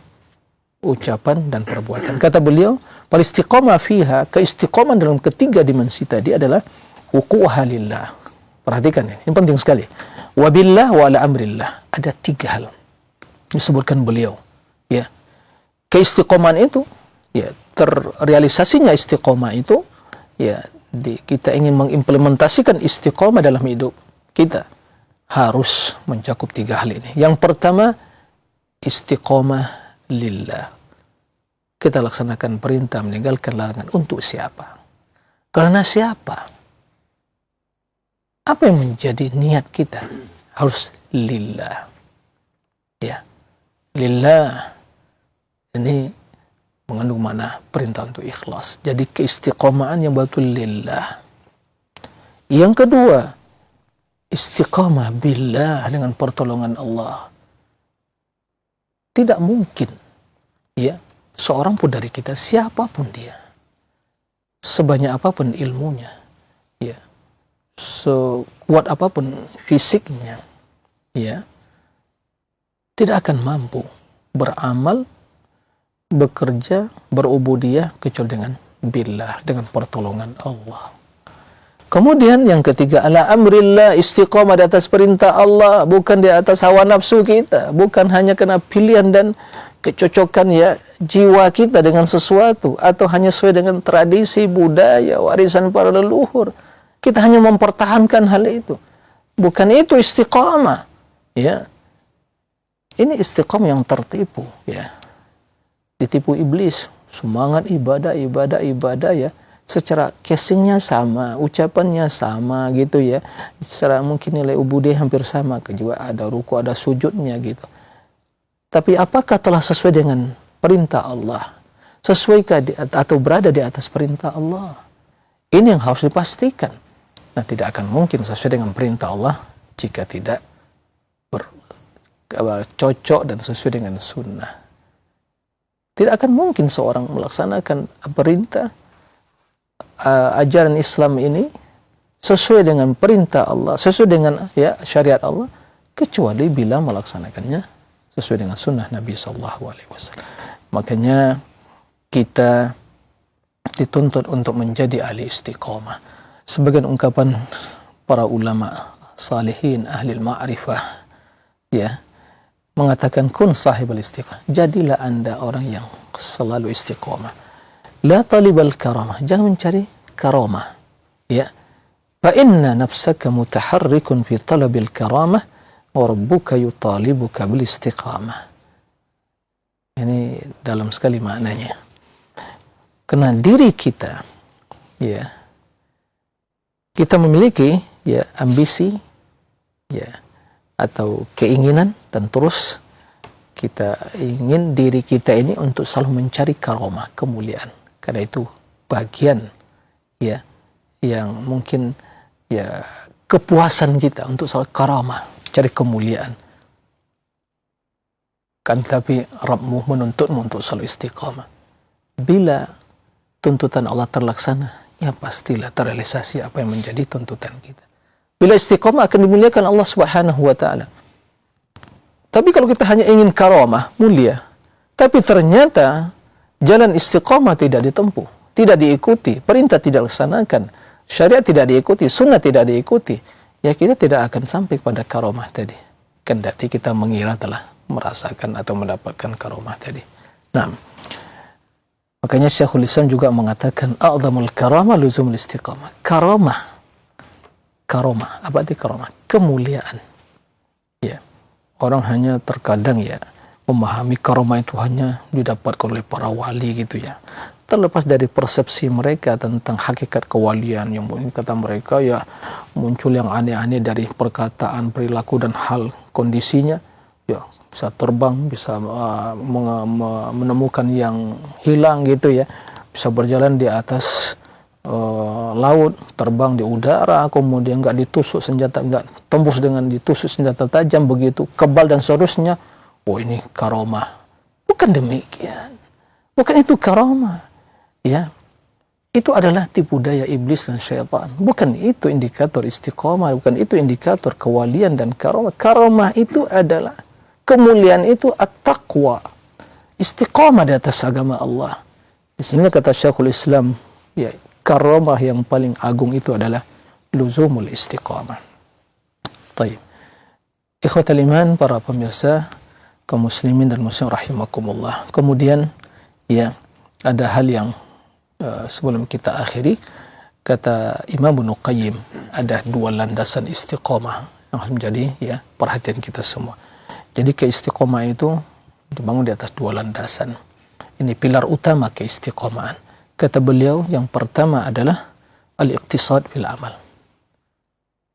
ucapan dan perbuatan. Kata beliau, fal istiqomah fiha, keistiqomahan dalam ketiga dimensi tadi adalah wuqu'uha lillah. Perhatikan ini penting sekali. Wabillah wa ala amrillah. Ada 3 hal disebutkan beliau ya. Keistiqomahan itu ya, terrealisasinya istiqomah itu ya kita ingin mengimplementasikan istiqomah dalam hidup kita harus mencakup 3 hal ini. Yang pertama, istiqomah lillah. Kita laksanakan perintah, meninggalkan larangan. Untuk siapa? Karena siapa? Apa yang menjadi niat kita? Harus lillah. Ya. Lillah. Ini mengandung makna perintah untuk ikhlas. Jadi keistiqomahan yang betul lillah. Yang kedua, istiqamah billah, dengan pertolongan Allah. Tidak mungkin ya seorang pun dari kita, siapapun dia, sebanyak apapun ilmunya, ya, sekuat apapun fisiknya, ya, tidak akan mampu beramal, bekerja, berubudiyah kecuali dengan billah, dengan pertolongan Allah. Kemudian yang ketiga, ala amrillah, istiqamah di atas perintah Allah, bukan di atas hawa nafsu kita, bukan hanya kena pilihan dan kecocokan ya jiwa kita dengan sesuatu, atau hanya sesuai dengan tradisi, budaya, warisan para leluhur. Kita hanya mempertahankan hal itu. Bukan itu istiqamah. Ya. Ini istiqamah yang tertipu, ya. Ditipu iblis, semangat ibadah ya. Secara casingnya sama, ucapannya sama gitu ya. Secara mungkin nilai ubudiyah hampir sama, juga ada ruku, ada sujudnya gitu. Tapi apakah telah sesuai dengan perintah Allah? Sesuaikah atau berada di atas perintah Allah? Ini yang harus dipastikan. Nah, tidak akan mungkin sesuai dengan perintah Allah jika tidak cocok dan sesuai dengan sunnah. Tidak akan mungkin seorang melaksanakan perintah ajaran Islam ini sesuai dengan perintah Allah, sesuai dengan ya syariat Allah, kecuali bila melaksanakannya sesuai dengan sunnah Nabi SAW. Makanya kita dituntut untuk menjadi ahli istiqamah. Sebagian ungkapan para ulama salihin, ahli ma'rifah, ya, mengatakan kun sahibul istiqamah, jadilah anda orang yang selalu istiqamah. La talibal karamah, jangan mencari karamah, ya. Fa inna nafsaka mutaharrikun fi talabil karamah wa rabbuka yutalibuka bil istiqamah. Ini dalam sekali maknanya. Karena diri kita, ya, kita memiliki ya ambisi, ya, atau keinginan, dan terus kita ingin diri kita ini untuk selalu mencari karamah, kemuliaan. Karena itu bagian ya yang mungkin ya kepuasan kita untuk selalu karamah, cari kemuliaan. Kan tapi Rabbmu menuntutmu untuk selalu istiqamah. Bila tuntutan Allah terlaksana, ya pastilah terrealisasi apa yang menjadi tuntutan kita. Bila istiqamah akan dimuliakan Allah Subhanahu wa taala. Tapi kalau kita hanya ingin karamah, mulia, tapi ternyata jalan istiqamah tidak ditempuh, tidak diikuti, perintah tidak dilaksanakan, syariat tidak diikuti, sunnah tidak diikuti, ya kita tidak akan sampai pada karamah tadi. Kendati kita mengira telah merasakan atau mendapatkan karamah tadi. Nah, makanya Syekhul Islam juga mengatakan a'zamul karamah luzumul istiqamah. Karamah, apa arti karamah? Kemuliaan. Ya, orang hanya terkadang ya memahami karamah itu hanya didapatkan oleh para wali gitu ya. Terlepas dari persepsi mereka tentang hakikat kewalian, yang mungkin kata mereka ya muncul yang aneh-aneh dari perkataan, perilaku dan hal kondisinya, ya bisa terbang, bisa menemukan yang hilang gitu ya, bisa berjalan di atas laut, terbang di udara, kemudian nggak ditusuk senjata, nggak tembus dengan ditusuk senjata tajam begitu kebal dan seterusnya. Oh, ini karamah. Bukan demikian. Bukan itu karamah. Ya. Itu adalah tipu daya iblis dan syaitan. Bukan itu indikator istiqamah, bukan itu indikator kewalian dan karamah. Karamah itu adalah kemuliaan, itu at-taqwa. Istiqamah di atas agama Allah. Di sini kata Syekhul Islam, ya, karamah yang paling agung itu adalah luzumul istiqamah. Baik. Ikhwatal iman, para pemirsa kaum muslimin dan muslim rahimakumullah. Kemudian ya ada hal yang sebelum kita akhiri, kata Imam Ibnu Qayyim, ada dua landasan istiqamah yang harus menjadi ya perhatian kita semua. Jadi keistiqamah itu dibangun di atas dua landasan. Ini pilar utama keistiqamahan. Kata beliau, yang pertama adalah al-iqtisad fil amal.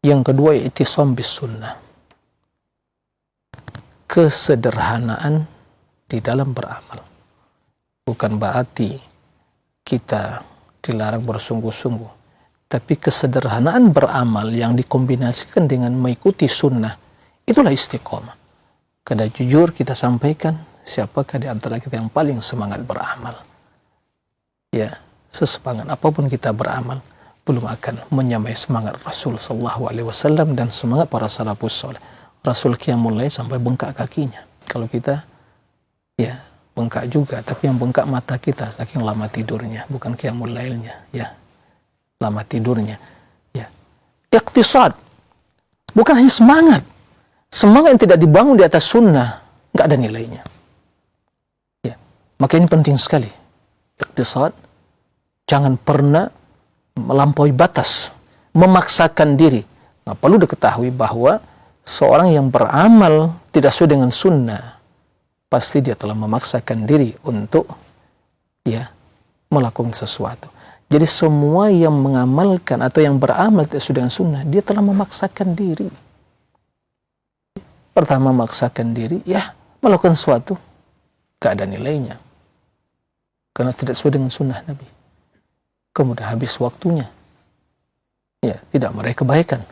Yang kedua i'tisam bis sunnah. Kesederhanaan di dalam beramal. Bukan berarti kita dilarang bersungguh-sungguh, tapi kesederhanaan beramal yang dikombinasikan dengan mengikuti sunnah, itulah istiqomah. Karena jujur kita sampaikan, siapakah di antara kita yang paling semangat beramal? Ya, sesemangat apapun kita beramal, belum akan menyamai semangat Rasul sallallahu alaihi wasallam dan semangat para salafus saleh. Rasul qiyamul lail sampai bengkak kakinya. Kalau kita ya bengkak juga, tapi yang bengkak mata kita saking lama tidurnya, bukan qiyamul lailnya, ya. Lama tidurnya, ya. Iqtisad, bukan hanya semangat. Semangat yang tidak dibangun di atas sunnah nggak ada nilainya. Ya, maka ini penting sekali. Iqtisad, jangan pernah melampaui batas, memaksakan diri. Nah, perlu diketahui bahwa seorang yang beramal tidak sesuai dengan sunnah, pasti dia telah memaksakan diri untuk ya melakukan sesuatu. Jadi semua yang mengamalkan atau yang beramal tidak sesuai dengan sunnah, dia telah memaksakan diri. Pertama memaksakan diri, ya melakukan sesuatu, gak ada nilainya. Karena tidak sesuai dengan sunnah Nabi. Kemudian habis waktunya, ya tidak meraih kebaikan.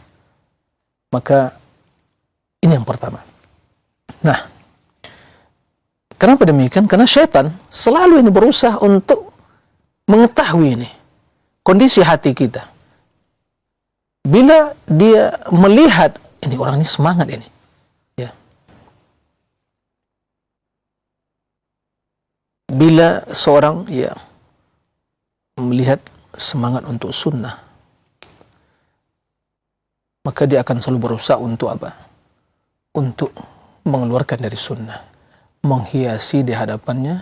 Maka ini yang pertama. Nah, kenapa demikian? Karena syaitan selalu ini berusaha untuk mengetahui ini kondisi hati kita. Bila dia melihat ini orang ini semangat ini, ya. Bila seorang ya melihat semangat untuk sunnah, maka dia akan selalu berusaha untuk apa? Untuk mengeluarkan dari sunnah, menghiasi di hadapannya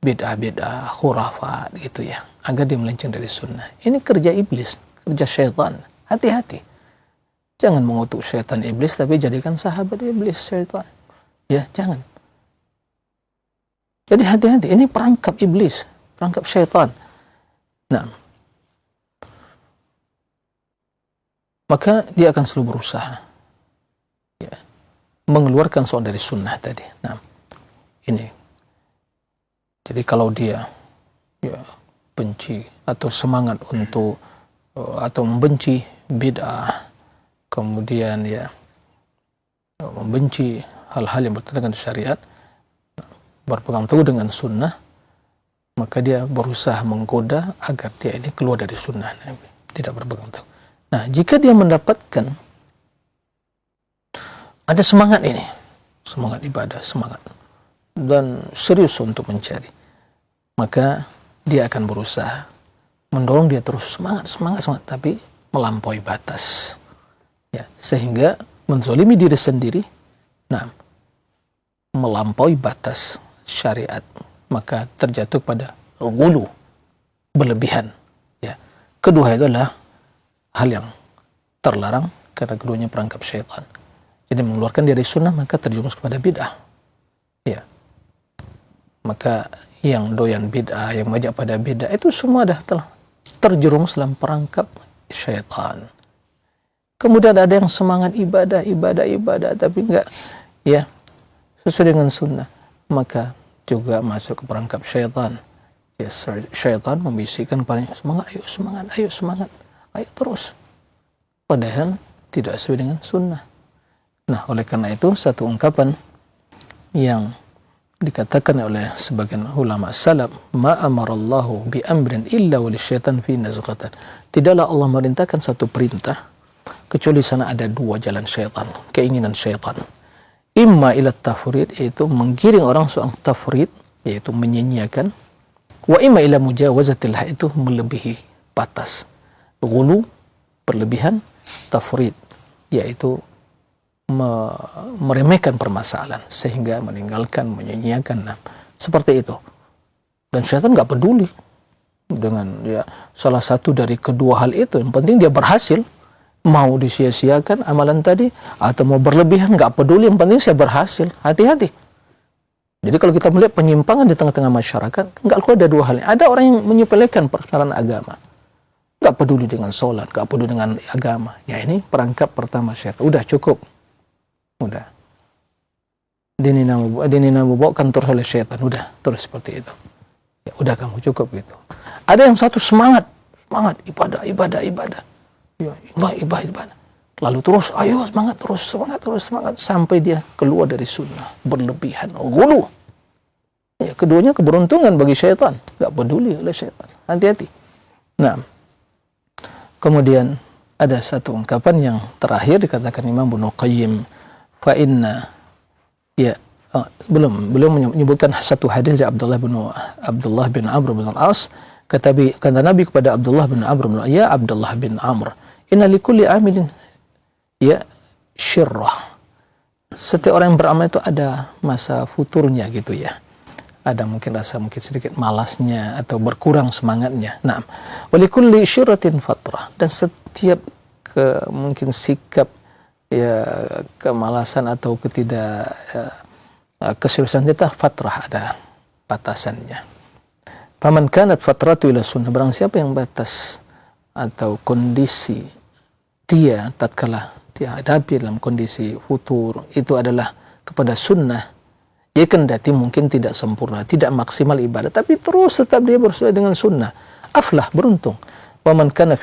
bid'ah-bid'ah, khurafat gitu ya, agar dia melenceng dari sunnah. Ini kerja iblis, kerja syaitan. Hati-hati. Jangan mengutuk syaitan iblis, tapi jadikan sahabat iblis syaitan. Ya, jangan. Jadi hati-hati, ini perangkap iblis, perangkap syaitan. Nah, maka dia akan selalu berusaha ya, mengeluarkan soal dari sunnah tadi. Nah, ini. Jadi kalau dia ya benci atau semangat untuk atau membenci bid'ah, kemudian ya membenci hal-hal yang bertentangan dengan syariat, berpegang teguh dengan sunnah, maka dia berusaha menggoda agar dia ini keluar dari sunnah Nabi, tidak berpegang teguh. Nah, jika dia mendapatkan ada semangat ini, semangat ibadah, semangat dan serius untuk mencari, maka dia akan berusaha mendorong dia terus semangat, tapi melampaui batas, ya, sehingga menzolimi diri sendiri, nah, melampaui batas syariat, maka terjatuh pada ghulu, berlebihan. Ya. Kedua itu adalah hal yang terlarang karena keduanya perangkap syaitan. Jadi mengeluarkan dari sunnah maka terjerumus kepada bid'ah. Ya. Maka yang doyan bid'ah, yang mengajak pada bid'ah itu semua dah telah terjerumus dalam perangkap syaitan. Kemudian ada yang semangat ibadah tapi enggak ya sesuai dengan sunnah, maka juga masuk ke perangkap syaitan. Ya, syaitan membisikkan kepadanya, semangat, ayo terus. Padahal tidak sesuai dengan sunnah. Nah, oleh karena itu satu ungkapan yang dikatakan oleh sebagian ulama salaf, ma amarallahu bi amrin illa walisyaitan fi nazghatan. Tidaklah Allah merintahkan satu perintah kecuali sana ada dua jalan syaitan, keinginan syaitan. Imma ila tafrid, yaitu menggiring orang soal tafrid, yaitu menyanyiakan, wa imma ila mujawazatil had, itu melebihi batas. Ghulu, berlebihan, tafrid, yaitu meremehkan permasalahan sehingga meninggalkan, menyanyiakan, nah, seperti itu. Dan syaitan nggak peduli dengan ya salah satu dari kedua hal itu. Yang penting dia berhasil. Mau disia-siakan amalan tadi atau mau berlebihan, nggak peduli, yang penting saya berhasil. Hati-hati. Jadi kalau kita melihat penyimpangan di tengah-tengah masyarakat, nggak keluar ada dua hal. Ada orang yang menyepelekan persoalan agama, nggak peduli dengan sholat, nggak peduli dengan agama. Ya, ini perangkap pertama syaitan. Udah cukup. Udah. Dinina membawakan terus oleh syaitan. Udah, terus seperti itu. Ya, udah kamu cukup gitu. Ada yang satu semangat ibadah. Ya, ibadah. Lalu terus, ayo semangat terus sampai dia keluar dari sunnah, berlebihan, ghulu. Ya, keduanya keberuntungan bagi syaitan, nggak peduli oleh syaitan. Hati-hati. Nah, Kemudian ada satu ungkapan yang terakhir dikatakan Imam Ibnu Qayyim, fa inna ya belum menyebutkan satu hadis dari Abdullah bin Amr bin Al-As, kata Nabi kepada Abdullah bin Amr bin Al-As, ya Abdullah bin Amr, inna likulli amilin ya syirrah. Setiap orang yang beramal itu ada masa futurnya gitu ya. Ada mungkin rasa mungkin sedikit malasnya atau berkurang semangatnya. Nah, walikulli syirratin fatrah, dan setiap mungkin sikap ya kemalasan atau keseriusan kita fatrah, ada batasannya. Faman kanat fatratu ila sunnah, barang siapa yang batas atau kondisi dia tatkala dihadapi dalam kondisi futur itu adalah kepada sunnah, ya kendati mungkin tidak sempurna, tidak maksimal ibadah, tapi terus tetap dia bersesuai dengan sunnah, aflah, beruntung. Wa man kana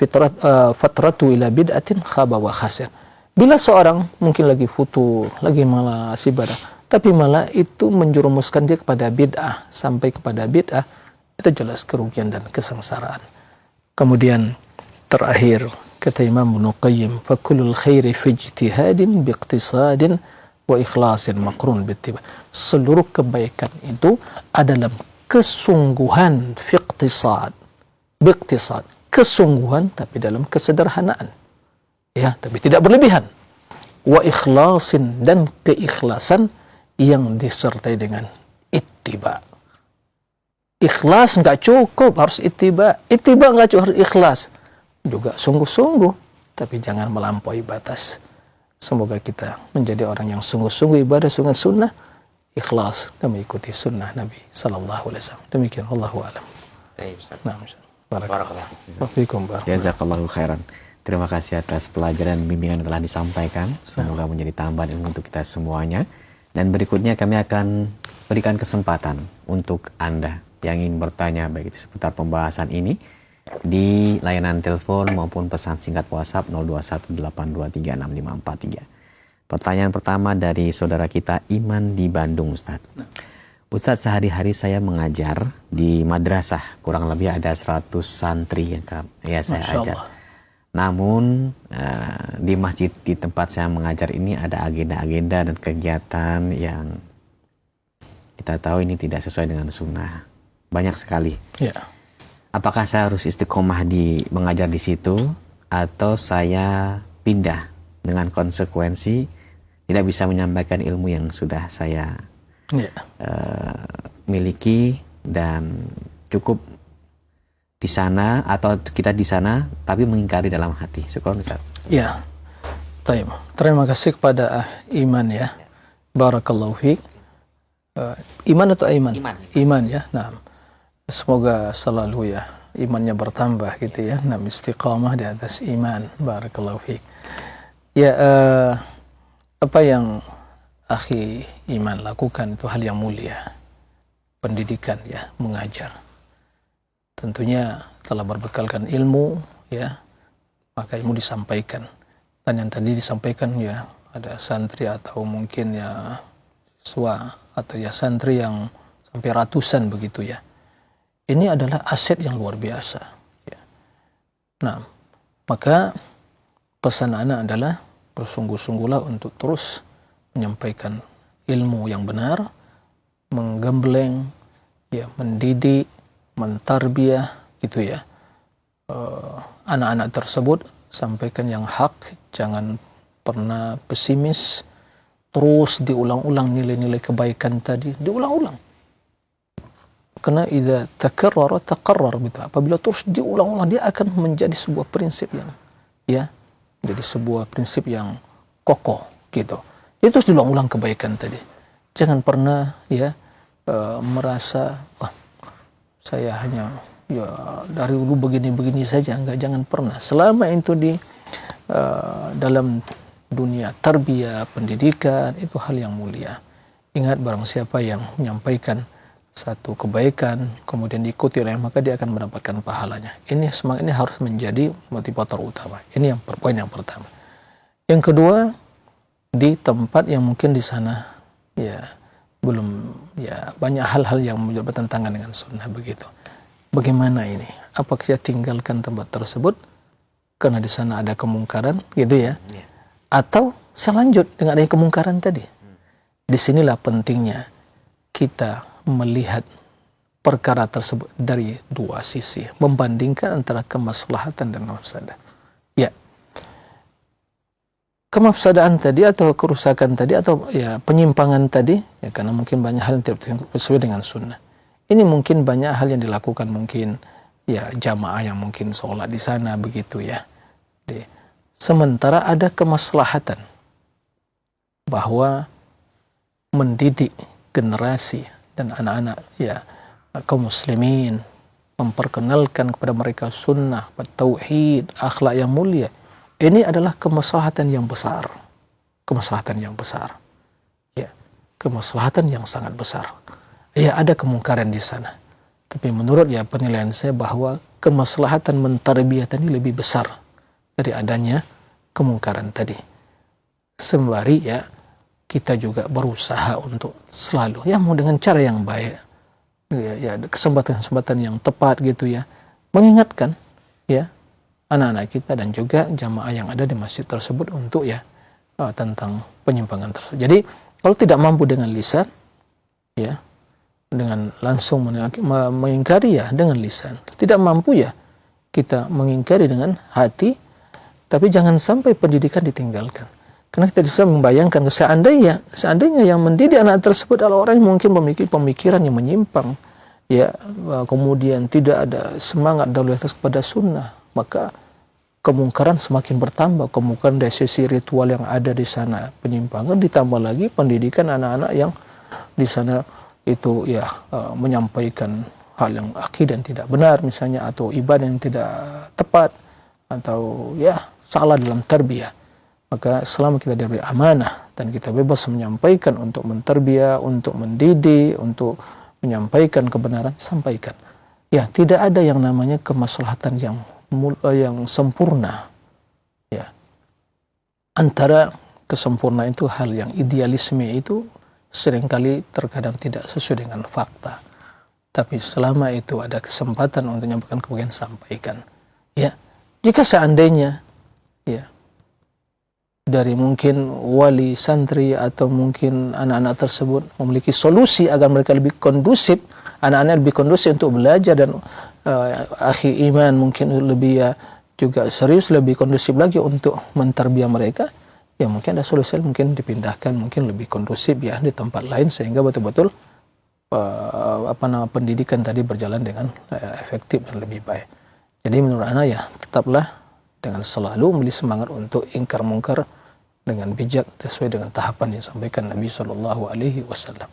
fatratu ila bid'atin khaba wa khasir. Bila seorang mungkin lagi futur, lagi malas ibadah, tapi malah itu menjerumuskan dia kepada bid'ah, sampai kepada bid'ah, itu jelas kerugian dan kesengsaraan. Kemudian terakhir kata Imam Ibnu Qayyim, fa kullul khairi fi ijtihadin bi iqtisadin wa ikhlasin maqrun bittiba. Seluruh kebaikan itu adalah kesungguhan fi iqtisad, bi iqtisad, kesungguhan tapi dalam kesederhanaan, ya, tapi tidak berlebihan. Wa ikhlasin, dan keikhlasan yang disertai dengan ittiba. Ikhlas nggak cukup, harus ittiba. Ittiba nggak cukup, harus ikhlas. Juga sungguh-sungguh, tapi jangan melampaui batas. Semoga kita menjadi orang yang sungguh-sungguh ibadah, sungguh sunnah, ikhlas, dan mengikuti sunnah Nabi Sallallahu Alaihi Wasallam. Demikian, Allahu a'lam. Nah, barakallahu. Jazakallahu khairan. Terima kasih atas pelajaran bimbingan yang telah disampaikan. Semoga menjadi tambahan ilmu untuk kita semuanya. Dan berikutnya kami akan berikan kesempatan untuk Anda yang ingin bertanya baik itu seputar pembahasan ini di layanan telepon maupun pesan singkat WhatsApp 0218236543. Pertanyaan pertama dari saudara kita Iman di Bandung, Ustaz. Ustaz, sehari-hari saya mengajar di madrasah, kurang lebih ada 100 santri yang saya ajar. Namun di masjid di tempat saya mengajar ini ada agenda-agenda dan kegiatan yang kita tahu ini tidak sesuai dengan sunnah. Banyak sekali. Ya. Apakah saya harus istiqomah mengajar di situ, atau saya pindah dengan konsekuensi tidak bisa menyampaikan ilmu yang sudah saya miliki, dan cukup di sana atau kita di sana tapi mengingkari dalam hati. Syukur, Ustaz. Ya. Terima kasih kepada Iman ya. Barakallahu fiik. Iman atau Aiman? Iman ya. Nah, semoga selalu ya imannya bertambah gitu ya. Nah, istiqamah di atas iman. Barakallahu fiik. Ya, apa yang akhi Iman lakukan itu hal yang mulia. Pendidikan ya, mengajar. Tentunya telah berbekalkan ilmu ya, maka ilmu disampaikan. Dan yang tadi disampaikan ya, ada santri atau mungkin ya siswa atau ya santri yang sampai ratusan begitu ya. Ini adalah aset yang luar biasa ya. Nah, maka pesan anak adalah bersungguh-sungguhlah untuk terus menyampaikan ilmu yang benar, menggembleng ya, mendidik, mentarbiyah gitu ya anak-anak tersebut. Sampaikan yang hak, jangan pernah pesimis, terus diulang-ulang nilai-nilai kebaikan tadi, diulang-ulang. Karena idza takarrara taqarrar gitu. Apabila terus diulang-ulang, dia akan menjadi sebuah prinsip yang ya, jadi sebuah prinsip yang kokoh gitu. Itu terus diulang-ulang kebaikan tadi. Jangan pernah ya merasa wah, saya hanya ya dari dulu begini-begini saja, enggak, jangan pernah. Selama itu di dalam dunia tarbiyah, pendidikan, itu hal yang mulia. Ingat, barang siapa yang menyampaikan satu kebaikan kemudian diikuti oleh, maka dia akan mendapatkan pahalanya. Ini semangat ini harus menjadi motivator utama. Ini yang poin yang pertama. Yang kedua, di tempat yang mungkin di sana ya belum ya banyak hal-hal yang bertentangan dengan sunnah begitu. Bagaimana ini? Apakah saya tinggalkan tempat tersebut karena di sana ada kemungkaran, gitu ya. Atau saya lanjut dengan adanya kemungkaran tadi. Disinilah pentingnya kita melihat perkara tersebut dari dua sisi, membandingkan antara kemaslahatan dan mafsadah. Ya, kemafsadaan tadi atau kerusakan tadi atau ya penyimpangan tadi, ya karena mungkin banyak hal yang tidak sesuai dengan sunnah. Ini mungkin banyak hal yang dilakukan, mungkin ya jamaah yang mungkin sholat di sana begitu ya. Sementara ada kemaslahatan bahwa mendidik generasi dan anak-anak ya kaum muslimin, memperkenalkan kepada mereka sunnah, tauhid, akhlak yang mulia. Ini adalah kemaslahatan yang besar. Kemaslahatan yang besar. Ya, kemaslahatan yang sangat besar. Ya, ada kemungkaran di sana. Tapi menurut ya penilaian saya bahwa kemaslahatan mentarbiyah ini lebih besar dari adanya kemungkaran tadi. Sembari ya kita juga berusaha untuk selalu ya mau dengan cara yang baik. Ya kesempatan-kesempatan yang tepat gitu ya. Mengingatkan ya anak-anak kita dan juga jamaah yang ada di masjid tersebut untuk ya tentang penyimpangan tersebut. Jadi kalau tidak mampu dengan lisan ya dengan langsung mengingkari ya dengan lisan. Tidak mampu ya kita mengingkari dengan hati, tapi jangan sampai pendidikan ditinggalkan. Karena kita bisa membayangkan seandainya yang mendidik anak tersebut adalah orang yang mungkin memiliki pemikiran yang menyimpang, ya kemudian tidak ada semangat dan loyalitas kepada sunnah, maka kemungkaran semakin bertambah. Kemungkaran dari sisi ritual yang ada di sana penyimpangan, ditambah lagi pendidikan anak-anak yang di sana itu ya menyampaikan hal yang akidah yang tidak benar misalnya, atau ibadah yang tidak tepat, atau ya salah dalam tarbiyah. Maka selama kita diberi amanah dan kita bebas menyampaikan untuk mentarbiyah, untuk mendidik, untuk menyampaikan kebenaran, sampaikan. Ya, tidak ada yang namanya kemaslahatan yang sempurna. Ya. Antara kesempurnaan itu hal yang idealisme itu seringkali terkadang tidak sesuai dengan fakta. Tapi selama itu ada kesempatan untuk menyampaikan kemudian sampaikan. Ya, jika seandainya ya dari mungkin wali santri atau mungkin anak-anak tersebut memiliki solusi agar mereka lebih kondusif, anak-anak lebih kondusif untuk belajar dan akhi iman mungkin lebih ya juga serius, lebih kondusif lagi untuk mentarbiyah mereka, ya mungkin ada solusi, mungkin dipindahkan, mungkin lebih kondusif ya di tempat lain sehingga betul-betul pendidikan tadi berjalan dengan efektif dan lebih baik. Jadi menurut anak ya tetaplah dengan selalu memiliki semangat untuk ingkar mungkar dengan bijak sesuai dengan tahapan yang disampaikan Nabi Shallallahu Alaihi Wasallam.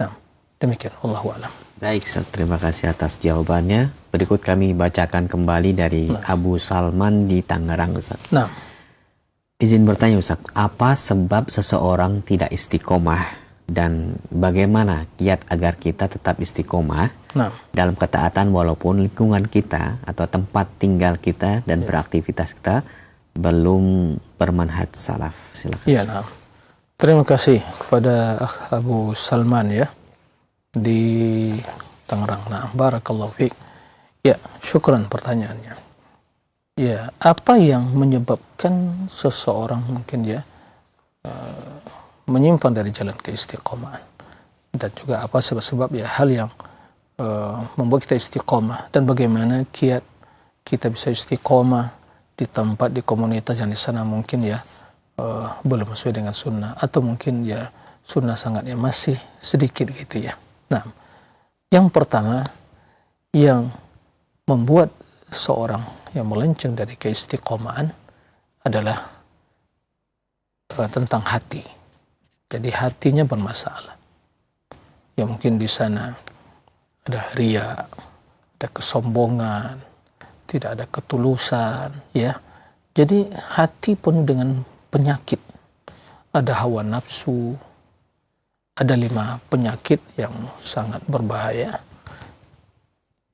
Nah, demikian. Allahu a'lam. Baik, Ustaz, terima kasih atas jawabannya. Berikut kami bacakan kembali dari Abu Salman di Tangerang, Ustaz. Nah, izin bertanya, Ustaz, apa sebab seseorang tidak istiqomah dan bagaimana kiat agar kita tetap istiqomah dalam ketaatan walaupun lingkungan kita atau tempat tinggal kita dan beraktivitas kita belum bermanhaj salaf? Silakan. Iya, nah. Terima kasih kepada Abu Salman ya di Tangerang. Nah, barakallahu fiik. Ya, syukran pertanyaannya. Ya, apa yang menyebabkan seseorang mungkin ya menyimpang dari jalan keistiqomahan, dan juga apa sebab-sebab ya hal yang membuat kita istiqomah, dan bagaimana kiat kita bisa istiqomah di tempat, di komunitas yang di sana mungkin ya belum sesuai dengan sunnah, atau mungkin ya sunnah sangatnya masih sedikit gitu ya. Nah, yang pertama yang membuat seorang yang melenceng dari keistiqomahan adalah tentang hati. Jadi hatinya bermasalah. Ya mungkin di sana ada riya, ada kesombongan, tidak ada ketulusan, ya. Jadi hati penuh dengan penyakit. Ada hawa nafsu, ada 5 penyakit yang sangat berbahaya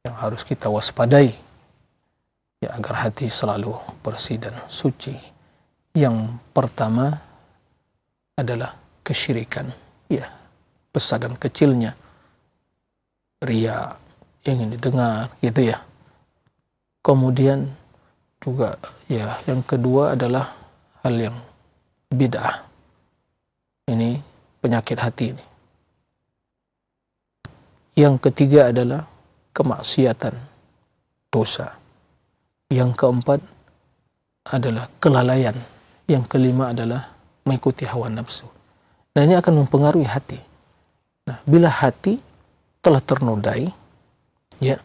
yang harus kita waspadai ya agar hati selalu bersih dan suci. Yang pertama adalah kesyirikan, ya, besar dan kecilnya, riya, ingin didengar, gitu ya. Kemudian juga ya yang kedua adalah hal yang bid'ah. Ini penyakit hati ini. Yang ketiga adalah kemaksiatan, dosa. Yang keempat adalah kelalaian. Yang kelima adalah mengikuti hawa nafsu. Nah, ini akan mempengaruhi hati. Nah, bila hati telah ternodai, ya,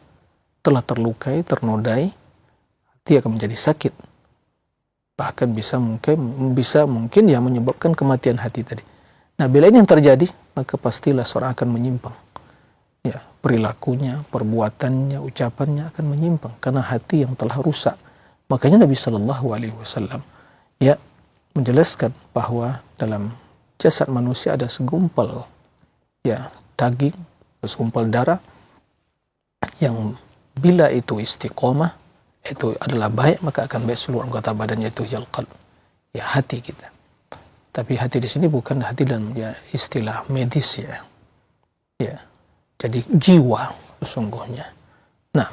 telah terlukai, ternodai, hati akan menjadi sakit. Bahkan bisa mungkin ya menyebabkan kematian hati tadi. Nah, bila ini yang terjadi, maka pastilah seorang akan menyimpang. Ya, perilakunya, perbuatannya, ucapannya akan menyimpang karena hati yang telah rusak. Makanya Nabi Shallallahu Alaihi Wasallam ya menjelaskan bahwa dalam jasad manusia ada segumpal ya daging, segumpal darah yang bila itu istiqomah, itu adalah baik, maka akan baik seluruh anggota badannya, itu qalb, ya hati kita. Tapi hati di sini bukan hati dalam ya istilah medis ya. Ya. Jadi jiwa sesungguhnya. Nah,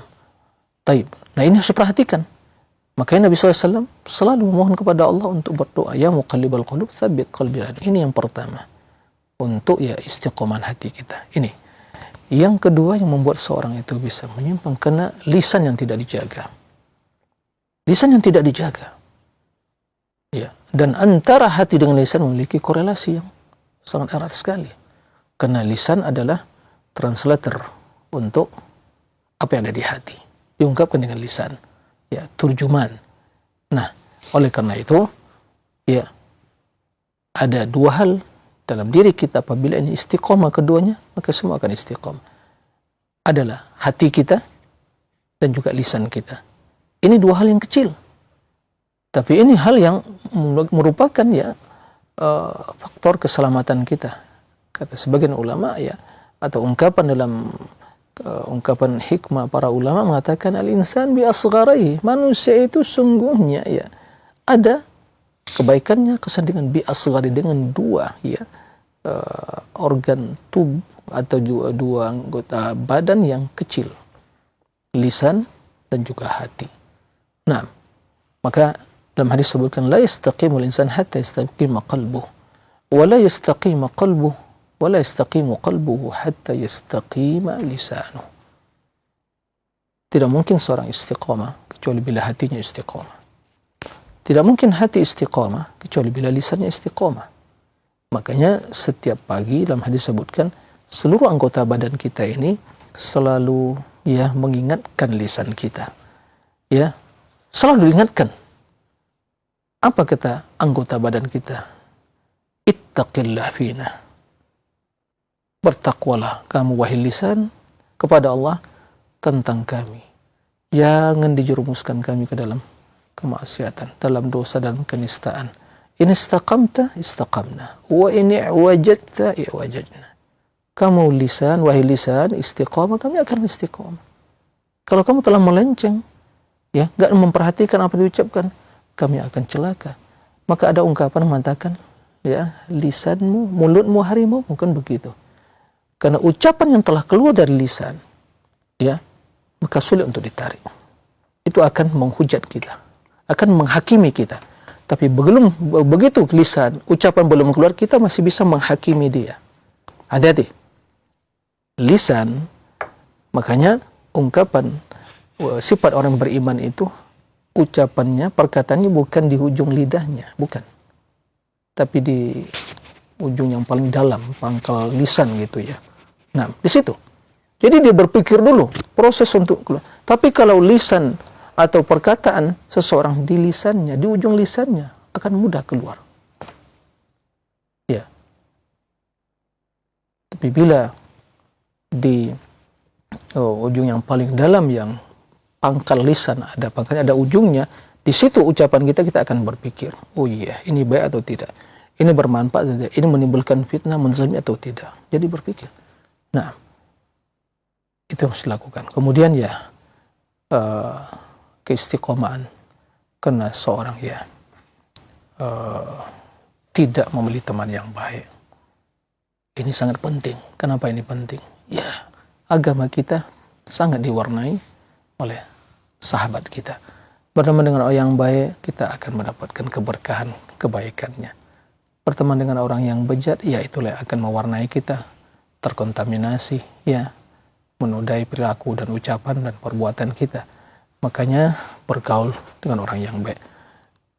taib. Nah, ini harus diperhatikan. Makanya Nabi SAW selalu memohon kepada Allah untuk berdoa, ya muqallibal qulub tsabbit qalbi. Ini yang pertama. Untuk ya istiqomah hati kita. Ini. Yang kedua yang membuat seorang itu bisa menyimpang karena lisan yang tidak dijaga. Lisan yang tidak dijaga. Ya, dan antara hati dengan lisan memiliki korelasi yang sangat erat sekali. Karena lisan adalah translator untuk apa yang ada di hati, diungkapkan dengan lisan, ya, turjuman. Nah, oleh karena itu, ya, ada dua hal dalam diri kita apabila ini istiqomah keduanya, maka semua akan istiqomah. Adalah hati kita dan juga lisan kita. Ini dua hal yang kecil, tapi ini hal yang merupakan ya faktor keselamatan kita. Kata sebagian ulama ya, atau ungkapan dalam ungkapan hikmah para ulama mengatakan al-insan bi asgharihi, manusia itu sungguhnya ya ada kebaikannya kesan dengan bi asghari, dengan dua ya organ tubuh atau dua anggota badan yang kecil, lisan dan juga hati. Nah, maka dalam hadis sebutkan la yastaqimul insan hatta yastaqima qalbuhu wa la yastaqima qalbuhu wala yastaqimu qalbuhu hatta yastaqima lisanuh. Tidak mungkin seorang istiqamah kecuali bila hatinya istiqamah. Tidak mungkin hati istiqamah kecuali bila lisannya istiqamah. Makanya setiap pagi dalam hadis sebutkan seluruh anggota badan kita ini selalu ya mengingatkan lisan kita. Ya, selalu diingatkan. Apa kata anggota badan kita? Ittaqillah fina. Bertakwalah kamu wahai lisan kepada Allah tentang kami. Jangan dijerumuskan kami ke dalam kemaksiatan, dalam dosa dan kenistaan. In istaqamta istaqamna wa in i'wajadta i'wajadna. Kamu lisan, wahai lisan, istiqamah, kami akan istiqamah. Kalau kamu telah melenceng, ya, enggak memperhatikan apa diucapkan, kami akan celaka. Maka ada ungkapan mengatakan, ya, lisanmu, mulutmu harimau, bukan begitu. Karena ucapan yang telah keluar dari lisan, ya, maka sulit untuk ditarik. Itu akan menghujat kita, akan menghakimi kita. Tapi begitu lisan, ucapan belum keluar, kita masih bisa menghakimi dia. Hati-hati. Lisan, makanya ungkapan sifat orang beriman itu, ucapannya, perkataannya bukan di ujung lidahnya, bukan. Tapi di ujung yang paling dalam, pangkal lisan gitu ya. Nah, di situ. Jadi dia berpikir dulu, proses untuk keluar. Tapi kalau lisan atau perkataan seseorang di lisannya, di ujung lisannya, akan mudah keluar. Ya. Tapi bila di ujung yang paling dalam, yang pangkal lisan, ada pangkalnya, ada ujungnya, di situ ucapan kita akan berpikir, oh iya, ini baik atau tidak? Ini bermanfaat atau tidak? Ini menimbulkan fitnah, menzalimi atau tidak? Jadi berpikir. Nah, itu yang harus dilakukan. Kemudian ya, keistiqomahan. Karena seorang ya tidak memilih teman yang baik. Ini sangat penting. Kenapa ini penting? Ya, agama kita sangat diwarnai oleh sahabat kita. Berteman dengan orang yang baik, kita akan mendapatkan keberkahan, kebaikannya. Berteman dengan orang yang bejat, ya itulah yang akan mewarnai kita, terkontaminasi, ya, menodai perilaku dan ucapan dan perbuatan kita. Makanya bergaul dengan orang yang baik.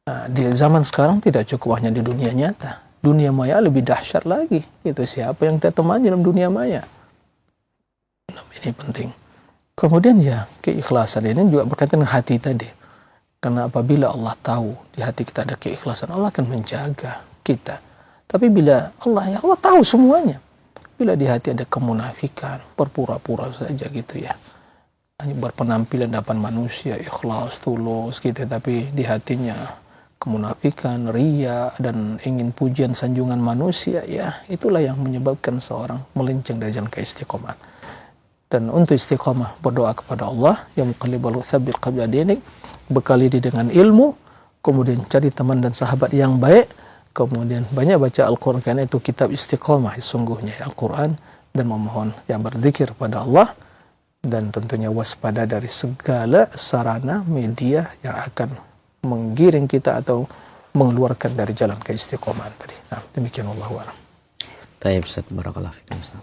Nah, di zaman sekarang tidak cukup hanya di dunia nyata. Dunia maya lebih dahsyat lagi. Itu siapa yang kita temani dalam dunia maya. Nah, ini penting. Kemudian ya, keikhlasan ini juga berkaitan dengan hati tadi. Karena apabila Allah tahu di hati kita ada keikhlasan, Allah akan menjaga kita. Tapi bila Allah tahu semuanya. Bila di hati ada kemunafikan, berpura-pura saja gitu ya. Hanya berpenampilan depan manusia, ikhlas, tulus gitu. Tapi di hatinya kemunafikan, riya, dan ingin pujian sanjungan manusia, ya itulah yang menyebabkan seorang melenceng dari jalan keistiqomah. Dan untuk istiqomah, berdoa kepada Allah yang muqallibal tsabbit qabla dinik, bekali diri dengan ilmu, kemudian cari teman dan sahabat yang baik, kemudian banyak baca Al-Quran, karena itu kitab istiqomah sesungguhnya Al-Quran, dan memohon yang berzikir pada Allah, dan tentunya waspada dari segala sarana media yang akan menggiring kita atau mengeluarkan dari jalan keistiqomahan tadi. Nah, demikian wallahu a'lam. Taib, Ustaz, barakallahu fikum, Ustaz.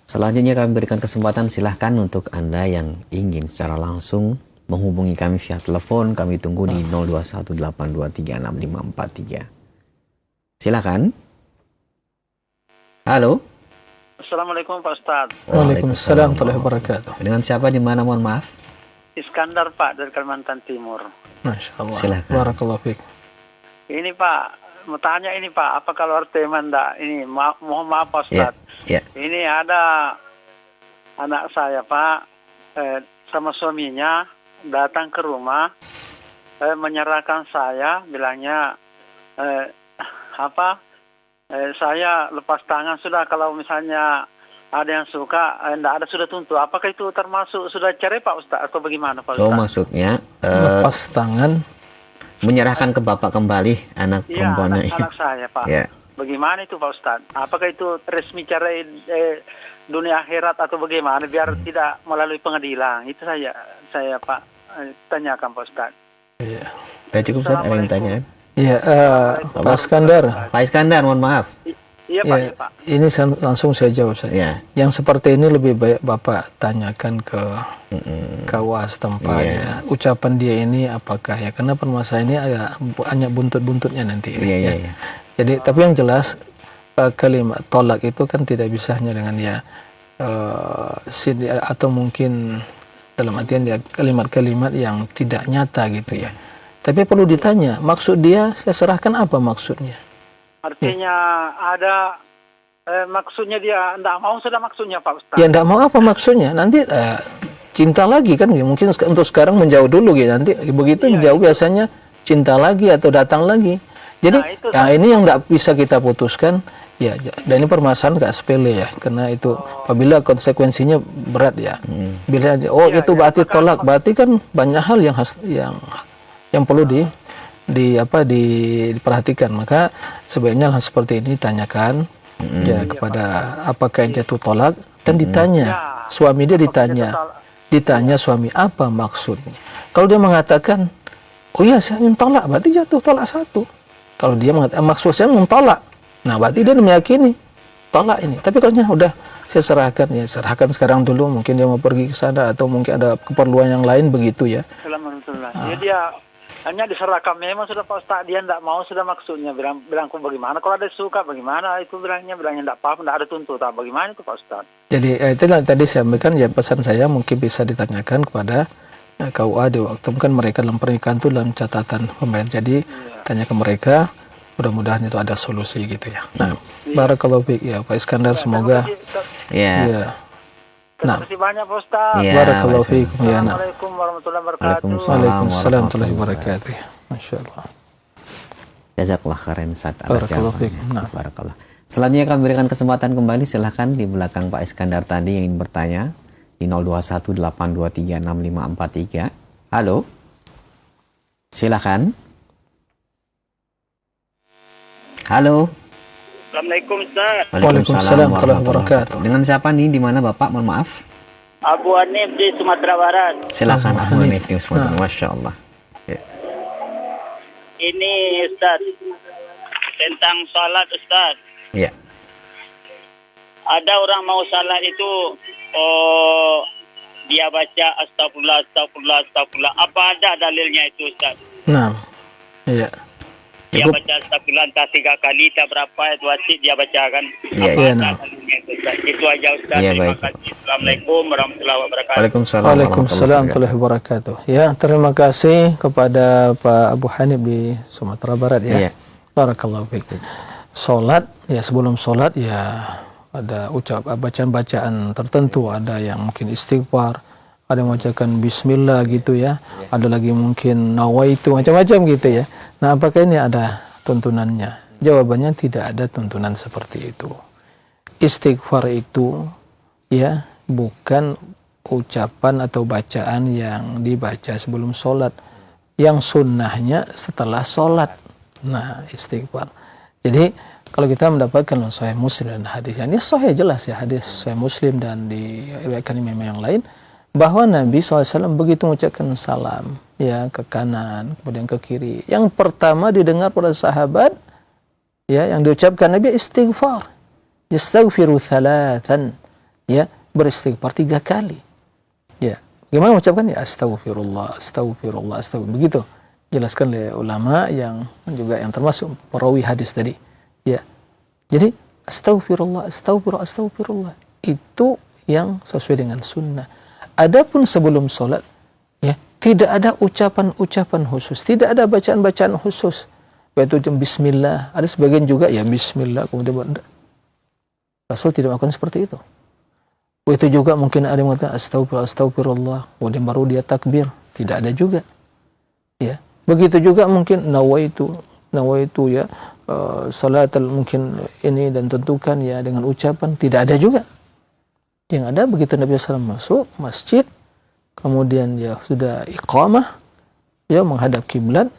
Selanjutnya kami berikan kesempatan, silahkan untuk Anda yang ingin secara langsung menghubungi kami via telepon. Kami tunggu di 0218236543. Silahkan. Halo. Assalamualaikum Pak Ustaz. Waalaikumsalam warahmatullahi wabarakatuh. Dengan siapa di mana, mohon maaf? Iskandar Pak dari Kalimantan Timur. Masya Allah. Silahkan. Barakallahu fiik. Ini Pak, mau tanya ini Pak, apa kalau teman enggak? Ini mohon maaf Pak Ustaz. Ya. Ini ada anak saya Pak, sama suaminya datang ke rumah, menyerahkan saya, bilangnya saya lepas tangan sudah, kalau misalnya ada yang suka, enggak ada sudah tuntut. Apakah itu termasuk sudah cerai Pak Ustaz atau bagaimana Pak Ustaz? Oh, maksudnya Lepas tangan, menyerahkan ke bapak kembali anak perempuannya. Iya, anak saya Pak. Ya. Bagaimana itu Pak Ustaz? Apakah itu resmi cerai dunia akhirat atau bagaimana, biar tidak melalui pengadilan? Itu saya Pak tanyakan Pak Ustaz. iya. Sudah cukup, Ustaz? Ada yang tanya? Iya, Pak Iskandar. Pak Iskandar, mohon maaf. Iya Pak, Ya, iya Pak. ini langsung saya jawab saya. Ya. Yang seperti ini lebih baik Bapak tanyakan ke KUA setempat ya. Ucapan dia ini apakah ya, karena permasalahan ini agak banyak buntut-buntutnya nanti ini. Iya. Jadi tapi yang jelas kalimat tolak itu kan tidak bisa hanya dengan ya atau mungkin dalam artian ya kalimat-kalimat yang tidak nyata gitu ya. Tapi perlu ditanya, maksud dia saya serahkan apa maksudnya? Artinya ada maksudnya dia enggak mau, sudah maksudnya Pak Ustaz. Ya enggak mau apa maksudnya? Nanti cinta lagi kan? Ya, mungkin untuk sekarang menjauh dulu gitu. Nanti begitu menjauh biasanya cinta lagi atau datang lagi. Jadi ini yang enggak bisa kita putuskan. Ya, dan ini permasalahan enggak sepele ya, karena itu apabila konsekuensinya berat ya. Bila itu berarti tolak, berarti kan banyak hal yang perlu diperhatikan. Maka sebaiknya hal seperti ini tanyakan ya kepada apakah yang jatuh tolak, dan ditanya suami dia, ditanya suami apa maksudnya. Kalau dia mengatakan oh iya saya ingin tolak, berarti jatuh tolak satu. Kalau dia mengatakan maksud saya mentolak, nah berarti dia meyakini tolak ini. Tapi kalau udah saya serahkan sekarang dulu, mungkin dia mau pergi ke sana atau mungkin ada keperluan yang lain begitu ya. Ya dia hanya diserahkan, memang sudah Pak Ustaz, dia tidak mau sudah maksudnya, bilangku bagaimana kalau ada suka bagaimana, itu bilangnya tidak apa-apa, tidak ada tuntutan, bagaimana itu Pak Ustaz? Jadi itulah tadi saya sampaikan ya, pesan saya mungkin bisa ditanyakan kepada KUA di waktu kan mereka dalam pernikahan itu dalam catatan pemerintah, jadi tanya ke mereka, mudah-mudahan itu ada solusi gitu ya. Nah, barakallahu fiik ya Pak Iskandar, semoga ya. Terima kasih banyak Pak Ustaz. Barakallahu fiikum ya. Assalamualaikum warahmatullahi wabarakatuh. Waalaikumsalam warahmatullahi wabarakatuh. Masyaallah. Jazakallah khairan Ustaz. Barakallahu fiikum. Barakallah. Selanjutnya kami berikan kesempatan kembali, silahkan di belakang Pak Iskandar tadi yang ingin bertanya di 0218236543. Halo. Silahkan. Halo. Assalamualaikum Ustaz. Waalaikumsalam warahmatullahi wabarakatuh. Dengan siapa nih, di mana Bapak? Mohon maaf. Abu Hanif di Sumatera Barat. Silakan Abu Hanif di Sumatera. Masya Allah. Ya. ini Ustaz, tentang salat Ustaz. Ya. Ada orang mau salat itu, dia baca astagfirullah, astagfirullah, astagfirullah. Apa ada dalilnya itu Ustaz? Nah, iya. Dia Ibu- baca astagfirullah entah 3 kali, entah berapa itu wajib dia bacakan. Iya, Apa iya, ada nah. dalilnya itu Ustaz? Itu aja Ustaz. Iya, Terima baik. kasih. Assalamualaikum warahmatullahi wabarakatuh. Waalaikumsalam. Waalaikumsalam warahmatullahi wabarakatuh. Ya, terima kasih kepada Pak Abu Hanif di Sumatera Barat ya. Iya. Barakallahu fiik. Salat ya, sebelum salat ya ada bacaan-bacaan tertentu, ada yang mungkin istighfar, ada yang mengucapkan bismillah gitu ya. Ada lagi mungkin nawaitu, macam-macam gitu ya. Nah, apakah ini ada tuntunannya? Jawabannya tidak ada tuntunan seperti itu. Istighfar itu ya bukan ucapan atau bacaan yang dibaca sebelum sholat, yang sunnahnya setelah sholat. Nah, istighfar. Jadi kalau kita mendapatkan Sahih Muslim dan hadis ini sahih jelas ya, hadis Sahih Muslim dan diriwayatkan imam yang lain bahwa Nabi SAW begitu mengucapkan salam ya ke kanan kemudian ke kiri, yang pertama didengar para sahabat ya yang diucapkan Nabi istighfar, yastaghfiru thalathan, ya beristighfar 3 kali. Ya, gimana mengucapkan ya astaghfirullah, astaghfirullah, astaghfirullah. Begitu jelaskan oleh ulama yang juga yang termasuk perawi hadis tadi. Ya. Jadi astaghfirullah, astaghfirullah, astaghfirullah itu yang sesuai dengan sunnah. Adapun sebelum sholat ya tidak ada ucapan-ucapan khusus, tidak ada bacaan-bacaan khusus. Baik itu bismillah, ada sebagian juga ya bismillah kemudian Rasul tidak melakukan seperti itu. Begitu juga mungkin ada yang mengatakan astagfirullah, astagfirullah, kemudian baru dia takbir. Tidak ada juga. Ya. Begitu juga mungkin nawaitu ya, salatul mungkin ini dan tentukan ya dengan ucapan, tidak ada juga. Yang ada begitu Nabi SAW masuk masjid, kemudian ya sudah iqamah, ya menghadap kiblat,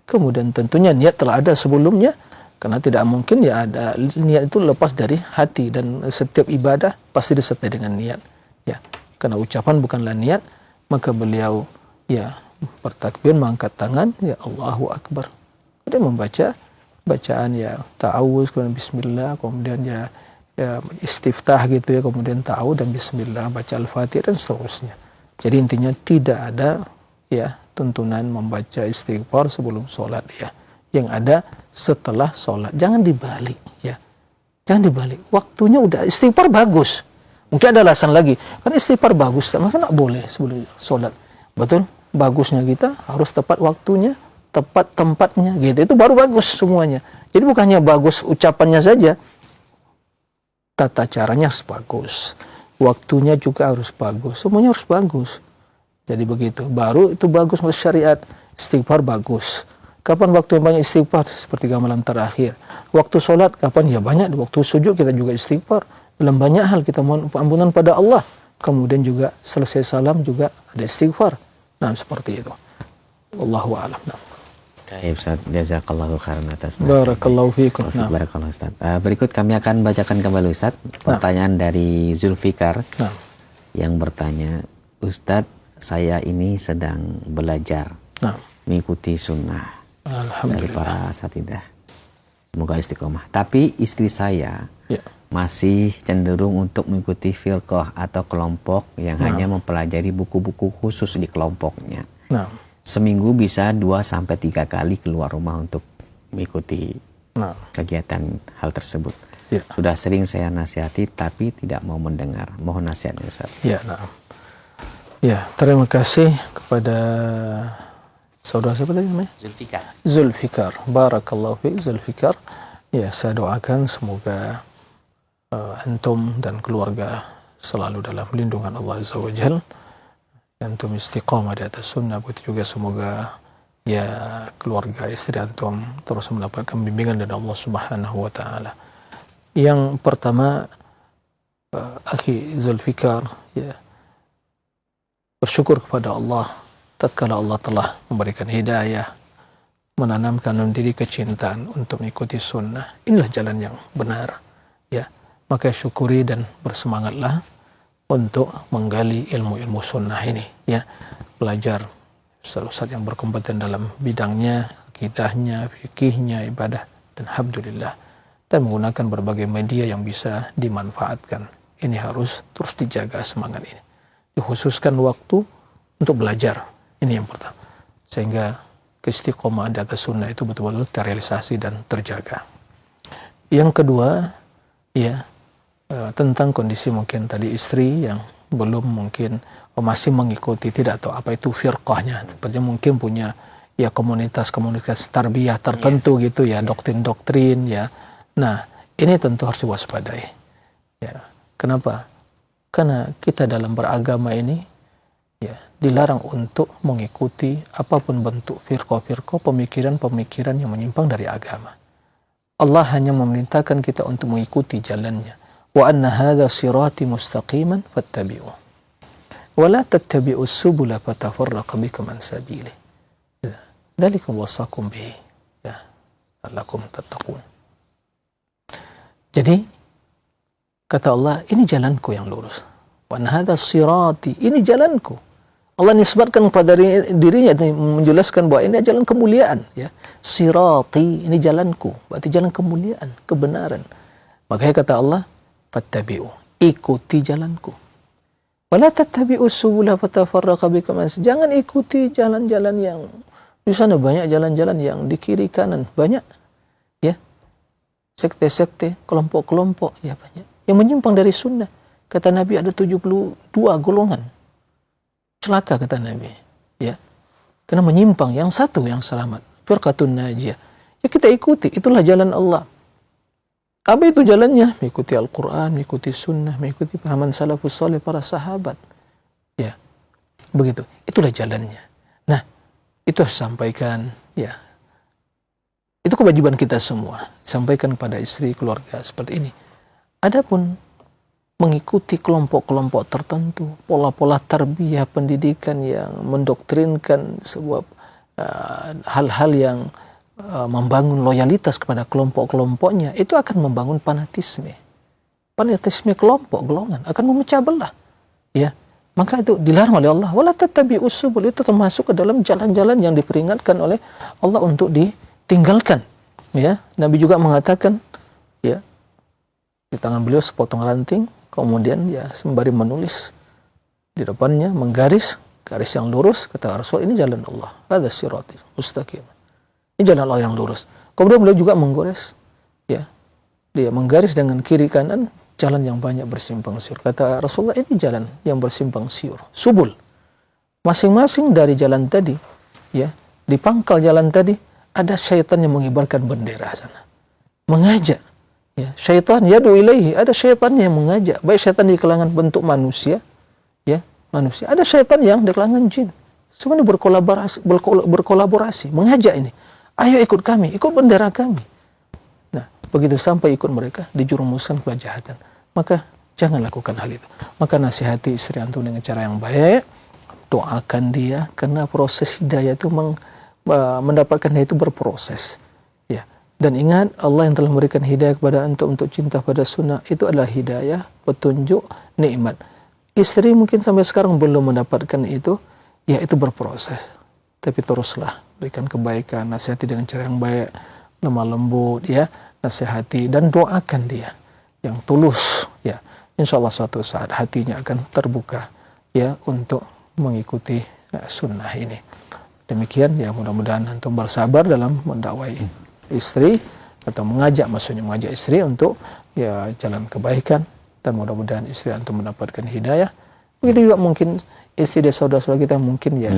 kemudian tentunya niat telah ada sebelumnya. Karena tidak mungkin ya ada niat itu lepas dari hati, dan setiap ibadah pasti disertai dengan niat. Ya, karena ucapan bukanlah niat, maka beliau ya bertakbir, mengangkat tangan, ya Allahu Akbar. Kemudian membaca bacaan ya ta'awuz, kemudian bismillah, kemudian ya istiftah gitu ya, kemudian ta'awuz dan bismillah, baca al-fatihah dan seterusnya. Jadi intinya tidak ada ya tuntunan membaca istighfar sebelum sholat ya. Yang ada setelah sholat. Jangan dibalik ya. Jangan dibalik. Waktunya udah istighfar bagus. Mungkin ada alasan lagi. Karena istighfar bagus, maka nggak boleh sebelum sholat. Betul? Bagusnya kita harus tepat waktunya, tepat tempatnya gitu. Itu baru bagus semuanya. Jadi bukannya bagus ucapannya saja. Tata caranya harus bagus. Waktunya juga harus bagus. Semuanya harus bagus. Jadi begitu. Baru itu bagus menurut syariat. Istighfar bagus. Kapan waktu yang banyak istighfar? Seperti malam terakhir. Waktu sholat, kapan? Ya banyak. Waktu sujud kita juga istighfar. Dalam banyak hal kita mohon ampunan pada Allah. Kemudian juga selesai salam juga ada istighfar. Nah, seperti itu. Wallahu a'lam. Baik, Ustaz. Jazakallahu khairan atas Barakallahu fiikum. Nah. Barakallahu Ustaz. Berikut kami akan bacakan kembali Ustaz. Pertanyaan dari Zulfikar yang bertanya, Ustaz, saya ini sedang belajar mengikuti sunnah dari para asatidzah. Semoga istiqomah. Tapi istri saya masih cenderung untuk mengikuti firqah atau kelompok yang hanya mempelajari buku-buku khusus di kelompoknya. Seminggu bisa 2-3 kali keluar rumah untuk mengikuti kegiatan hal tersebut. Sudah sering saya nasihati tapi tidak mau mendengar. Mohon nasihatnya Ustaz. Ya, terima kasih kepada saudara siapa tadi namanya? Zulfikar. Barakallahu fiik Zulfikar. Ya, saya doakan semoga antum dan keluarga selalu dalam lindungan Allah Azza wa Jalla. Antum istiqamah di atas sunnah. Begitu juga semoga ya keluarga istri antum terus mendapatkan bimbingan dari Allah Subhanahu wa taala. Yang pertama, akhi Zulfikar, ya bersyukur kepada Allah tatkala Allah telah memberikan hidayah, menanamkan dalam diri kecintaan untuk mengikuti sunnah. Inilah jalan yang benar, ya. Maka syukuri dan bersemangatlah untuk menggali ilmu-ilmu sunnah ini, ya. Belajar ustaz-ustaz yang berkompeten dalam bidangnya akidahnya, fikihnya, ibadah, dan alhamdulillah, dan menggunakan berbagai media yang bisa dimanfaatkan. Ini harus terus dijaga semangat ini. Dikhususkan waktu untuk belajar. Ini yang pertama. Sehingga keistiqomahan di atas sunnah itu betul-betul terrealisasi dan terjaga. Yang kedua, ya, tentang kondisi mungkin tadi istri yang belum mungkin masih mengikuti, tidak tahu apa itu firqahnya. Sepertinya mungkin punya ya komunitas-komunitas tarbiyah tertentu gitu ya, doktrin-doktrin ya. Nah, ini tentu harus diwaspadai. Ya. Kenapa? Karena kita dalam beragama ini ya dilarang untuk mengikuti apapun bentuk firqah-firqah, pemikiran-pemikiran yang menyimpang dari agama. Allah hanya memerintahkan kita untuk mengikuti jalannya. Wa anna hadza sirati mustaqiman fattabi'uh. Wa la tattabi'us subula fatafarraqa bikum an sabilihi. Dzalikum wasaqum bihi ya la'allakum tattaqun. Jadi kata Allah, ini jalanku yang lurus. Wa anna hadza sirati, ini jalanku. Allah nisbatkan kepada dirinya, menjelaskan bahwa ini jalan kemuliaan ya. Sirati, ini jalanku, berarti jalan kemuliaan, kebenaran. Makanya kata Allah, fattabi'u, ikuti jalanku. Wala tattabi'u subula fatafarraqa bikum an sabili. Jangan ikuti jalan-jalan yang di sana banyak jalan-jalan yang di kiri kanan banyak ya. Sekte-sekte, kelompok-kelompok ya banyak yang menyimpang dari sunnah. Kata Nabi ada 72 golongan. Celaka kata Nabi ya. Karena menyimpang, yang satu yang selamat, firqatun najiyah. Ya kita ikuti, itulah jalan Allah. Apa itu jalannya? Mengikuti Al-Quran, mengikuti sunnah, mengikuti pahaman salafus salih para sahabat. Ya, begitu. Itulah jalannya. Nah, itu harus sampaikan. Ya, itu kewajiban kita semua. Sampaikan kepada istri, keluarga seperti ini. Adapun mengikuti kelompok-kelompok tertentu, pola-pola tarbiyah pendidikan yang mendoktrinkan sebuah hal-hal yang membangun loyalitas kepada kelompok-kelompoknya, itu akan membangun fanatisme kelompok, golongan, akan memecah belah ya. Maka itu dilarang oleh Allah. Wala tattabi'us subul, itu termasuk ke dalam jalan-jalan yang diperingatkan oleh Allah untuk ditinggalkan ya. Nabi juga mengatakan ya, di tangan beliau sepotong ranting, kemudian ya sembari menulis di depannya menggaris garis yang lurus, kata Rasul, ini jalan Allah, hadza sirati mustaqim, ini jalan Allah yang lurus. Kemudian beliau juga menggores ya, dia menggaris dengan kiri kanan jalan yang banyak bersimpang siur. Kata Rasulullah, ini jalan yang bersimpang siur, subul. Masing-masing dari jalan tadi ya, di pangkal jalan tadi ada syaitan yang mengibarkan bendera sana, mengajak ya. Syaitan yadu ilaihi, ada syaitan yang mengajak, baik syaitan di kalangan bentuk manusia ya, manusia, ada syaitan yang di kalangan jin. Semuanya berkolaborasi mengajak ini, ayo ikut kami, ikut bendera kami. Nah, begitu sampai ikut mereka dijerumuskan kejahatan, maka jangan lakukan hal itu. Maka nasihati istri antum dengan cara yang baik, doakan dia, karena proses hidayah itu mendapatkan itu berproses ya. Dan ingat, Allah yang telah memberikan hidayah kepada antum untuk cinta pada sunnah, itu adalah hidayah, petunjuk, nikmat. Istri mungkin sampai sekarang belum mendapatkan itu, ya itu berproses. Tapi teruslah berikan kebaikan, nasihati dengan cara yang baik, lemah lembut ya, nasihati dan doakan dia yang tulus ya. Insya Allah suatu saat hatinya akan terbuka ya untuk mengikuti sunnah ini. Demikian ya, mudah-mudahan antum bersabar dalam mendakwai istri, atau maksudnya mengajak istri untuk ya jalan kebaikan, dan mudah-mudahan istri antum mendapatkan hidayah. Begitu juga mungkin istri dari saudara-saudara kita mungkin ya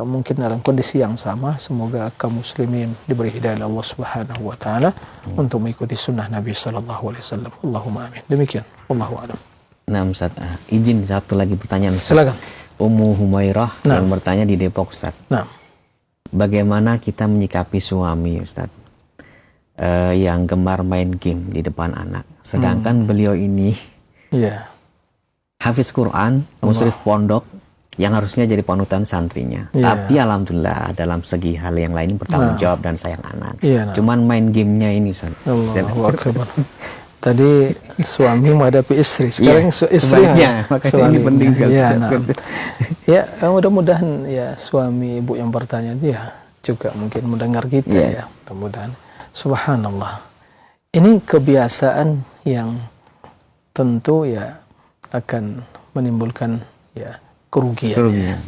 mungkin dalam kondisi yang sama. Semoga kaum muslimin diberi hidayah oleh Allah Subhanahu wa taala untuk mengikuti sunnah Nabi sallallahu alaihi wasallam. Allahumma amin. Demikian, wallahu a'lam. Nah, Ustaz, izin satu lagi pertanyaan, Ustaz. Silakan. Ummu Humairah yang bertanya di Depok, Ustaz. Nah, bagaimana kita menyikapi suami, Ustaz, yang gemar main game di depan anak, sedangkan beliau ini hafiz Quran, musyrif pondok, yang harusnya jadi panutan santrinya. Tapi alhamdulillah dalam segi hal yang lain bertanggung jawab dan sayang anak. Cuman main gamenya ini, Ustaz. Allahu Akbar. Tadi suami menghadapi istri, sekarang istri makanya ini penting sekali. Ya, mudah-mudahan ya suami ibu yang bertanya itu ya juga mungkin mendengar kita Iya. ya. Mudah-mudahan. Subhanallah. Ini kebiasaan yang tentu ya akan menimbulkan ya kerugian. Kerugian.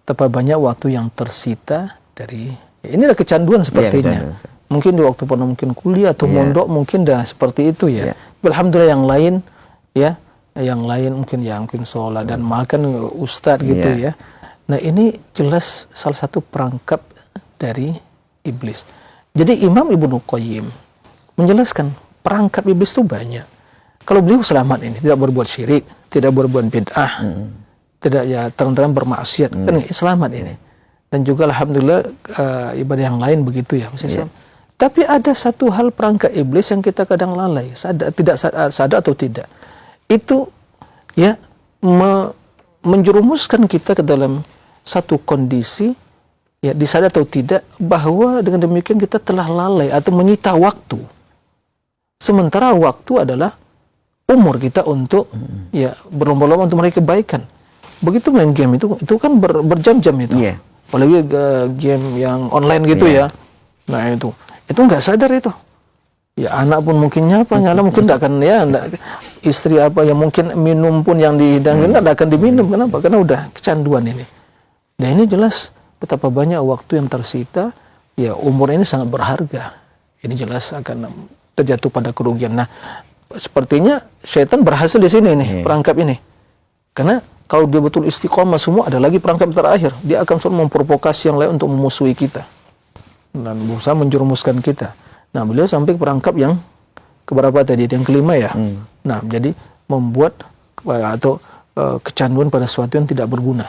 Betapa banyak waktu yang tersita dari inilah kecanduan sepertinya. kecanduan. Mungkin di waktu pernah mungkin kuliah atau mondok mungkin dah seperti itu ya. Alhamdulillah yang lain ya, yang lain mungkin sholat dan makan ustadz gitu ya. Nah ini jelas salah satu perangkap dari iblis. Jadi Imam Ibnu Qayyim menjelaskan perangkap iblis itu banyak. Kalau beliau selamat ini tidak berbuat syirik, tidak berbuat bid'ah, tidak ya terang-terang bermaksiat, kan selamat ini. Dan juga alhamdulillah ibadah yang lain begitu ya, Tapi ada satu hal perangkap iblis yang kita kadang lalai, sadar atau tidak. Itu ya menjerumuskan kita ke dalam satu kondisi ya disadar atau tidak bahwa dengan demikian kita telah lalai atau menyita waktu. Sementara waktu adalah umur kita untuk ya berlomba-lomba untuk meraih kebaikan. Begitu main game itu kan berjam-jam itu. Apalagi game yang online gitu ya. Nah itu nggak sadar itu. Ya anak pun mungkin nyala mungkin tidak akan ya istri apa yang mungkin minum pun yang dihidangkan tidak akan diminum. Kenapa? Karena udah kecanduan ini. Dan ini jelas betapa banyak waktu yang tersita. Ya umur ini sangat berharga. Ini jelas akan terjatuh pada kerugian. Nah sepertinya syaitan berhasil di sini nih perangkap ini. Karena kalau dia betul istiqomah semua ada lagi perangkap terakhir. Dia akan selalu memprovokasi yang lain untuk memusuhi kita dan berusaha menjerumuskan kita. Nah beliau sampai perangkap yang keberapa tadi? Yang kelima ya. Nah jadi membuat atau kecanduan pada sesuatu yang tidak berguna,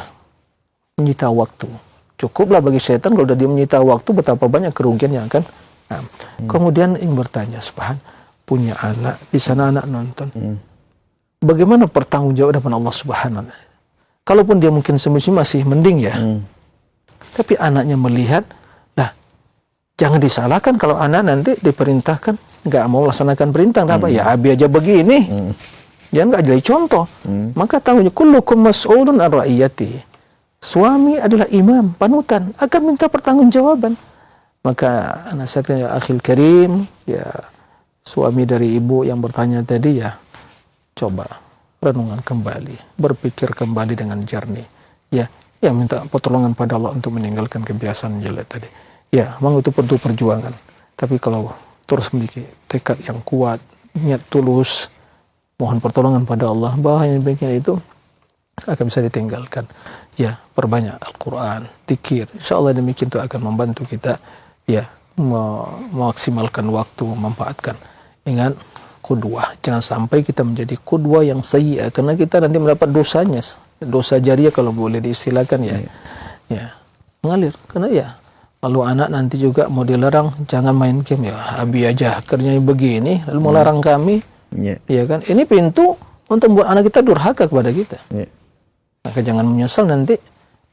menyita waktu. Cukuplah bagi syaitan kalau dia menyita waktu betapa banyak kerugian yang akan. Nah, kemudian ingin bertanya, punya anak di sana anak nonton. Bagaimana pertanggungjawaban depan Allah Subhanahu wa taala? Kalaupun dia mungkin semestinya masih mending ya. Tapi anaknya melihat, lah jangan disalahkan kalau anak nanti diperintahkan nggak mau laksanakan perintah apa ya abi aja begini. Jangan nggak jadi contoh. Maka tanggung kullukum mas'ulun an ra'iyati. Suami adalah imam, panutan, akan minta pertanggungjawaban. Maka nasihatnya ya akhil karim, ya suami dari ibu yang bertanya tadi ya, coba renungan kembali, berpikir kembali dengan jernih. Ya minta pertolongan pada Allah untuk meninggalkan kebiasaan jelek tadi. Ya, memang itu perlu perjuangan. Tapi kalau terus memiliki tekad yang kuat, niat tulus, mohon pertolongan pada Allah, bahwa yang demikian itu akan bisa ditinggalkan. Ya, perbanyak Al-Quran, zikir. Insyaallah demikian itu akan membantu kita ya memaksimalkan waktu, memanfaatkan. Ingat, qudwah. Jangan sampai kita menjadi qudwah yang sayyi'ah, karena kita nanti mendapat dosanya. Dosa jariah kalau boleh diistilahkan ya. Ya, mengalir. Karena ya, lalu anak nanti juga mau dilarang jangan main game ya. Abi aja kerjanya begini, lalu mau larang kami. Ya kan? Ini pintu untuk membuat anak kita durhaka kepada kita. Maka jangan menyesal nanti.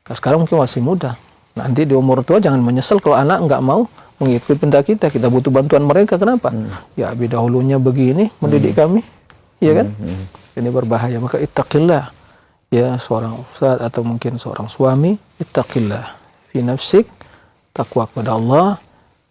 Sekarang mungkin masih muda. Nanti di umur tua jangan menyesal kalau anak nggak mau mengikuti perintah kita. Kita butuh bantuan mereka. Kenapa? Ya abi dahulunya begini mendidik kami. Ya kan? Ini berbahaya. Maka ittaqillah. Ya seorang ustaz atau mungkin seorang suami, ittaqillah fi nafsik, takwa kepada Allah,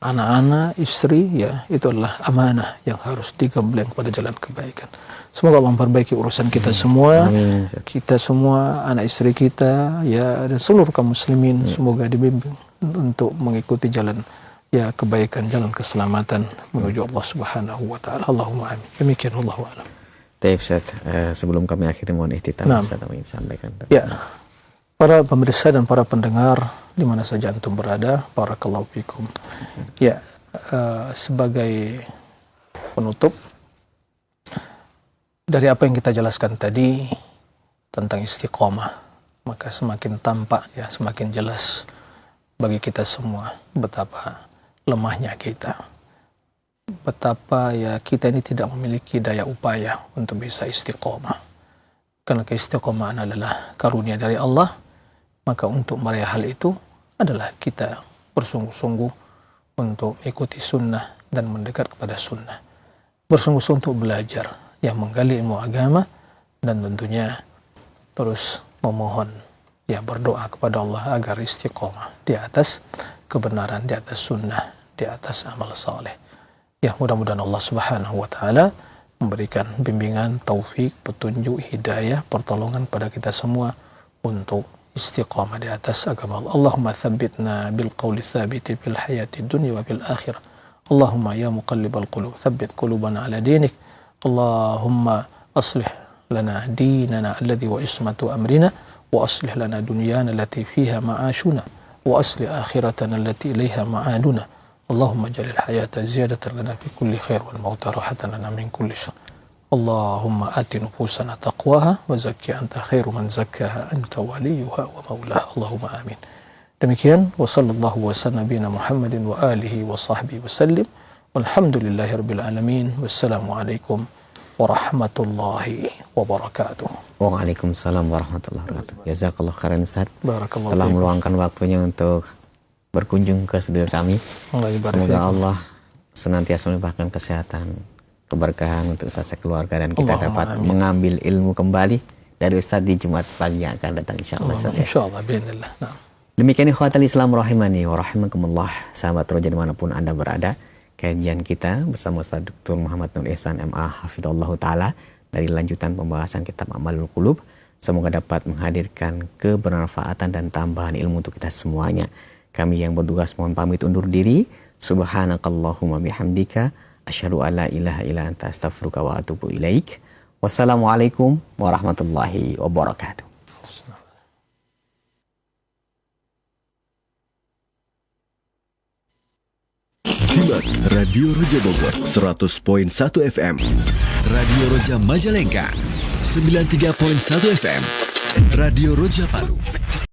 anak-anak, istri, ya itu adalah amanah yang harus digembleng pada jalan kebaikan. Semoga Allah memperbaiki urusan kita semua. Amin. Kita semua, anak istri kita, ya dan seluruh kaum muslimin semoga dibimbing untuk mengikuti jalan ya kebaikan, jalan keselamatan menuju Allah Subhanahu wa taala. Allahumma amin. Demikian wallahu a'lam. Baik Ustaz, sebelum kami akhiri mohon ihtitam Ustaz ingin sampaikan. Ya. Para pemirsa dan para pendengar di mana saja antum berada, barakallahu fikum. Ya, sebagai penutup dari apa yang kita jelaskan tadi tentang istiqomah, maka semakin tampak ya, semakin jelas bagi kita semua betapa lemahnya kita. Betapa ya kita ini tidak memiliki daya upaya untuk bisa istiqomah. Karena keistiqomahan adalah karunia dari Allah, maka untuk meraih hal itu adalah kita bersungguh-sungguh untuk mengikuti sunnah dan mendekat kepada sunnah. Bersungguh-sungguh untuk belajar, yang menggali ilmu agama, dan tentunya terus memohon ya berdoa kepada Allah agar istiqomah di atas kebenaran, di atas sunnah, di atas amal saleh. Ya, mudah-mudahan Allah Subhanahu wa taala memberikan bimbingan, taufik, petunjuk, hidayah, pertolongan pada kita semua untuk istiqamah di atas agama Allah. Allahumma tsabbitna bil qawli tsabiti fil hayati dunya wa fil akhirah. Allahumma ya muqallibal qulub tsabbit qulubana ala dinik. Allahumma aslih lana dinana alladhi wa ismatu amrina wa aslih lana dunyana allati fiha ma'ashuna wa aslih akhiratana allati ilaiha ma'aduna. Allahumma jalil hayata ziyadatan lana fi kulli khair wal mauta rahatan lana min kulli syarr. Allahumma ati nufusana taqwaha wa zakki anta khairu man zakkaha anta waliyuha wa maulaha. Allahumma amin. Demikian wa sallallahu wa sallam nabiyina Muhammadin wa alihi wa sahbihi wa sallim. Walhamdulillahi rabbil alamin. Wassalamu alaikum warahmatullahi wabarakatuh. Waalaikumsalam warahmatullahi wabarakatuh. Jazakallah khairan Ustaz. Barakallahu Telah fiikum. meluangkan waktunya untuk berkunjung ke studio kami. Allah ibarik Semoga fiikum. Allah senantiasa melimpahkan kesehatan, keberkahan untuk Ustaz sekeluarga, dan kita Allahumma dapat amin. mengambil ilmu kembali dari Ustaz di Jumat pagi yang akan datang insyaallah. Insyaallah biidznillah. Nah. Demikian ikhwatal Islam rahimani wa rahimakumullah, sahabat roja dimanapun Anda berada. Kajian kita bersama Ustaz Dr. Muhammad Nur Ihsan MA hafizallahu taala dari lanjutan pembahasan kitab Amalul Qulub, semoga dapat menghadirkan kebermanfaatan dan tambahan ilmu untuk kita semuanya. Kami yang bertugas mohon pamit undur diri. Subhanakallahumma bihamdika asyhadu an la ilaha illa anta astaghfiruka wa atubu ilaik. Wassalamualaikum warahmatullahi wabarakatuh. Simak Radio Roja Bogor 100.1 FM, Radio Roja Majalengka 93.1 FM, Radio Roja Palu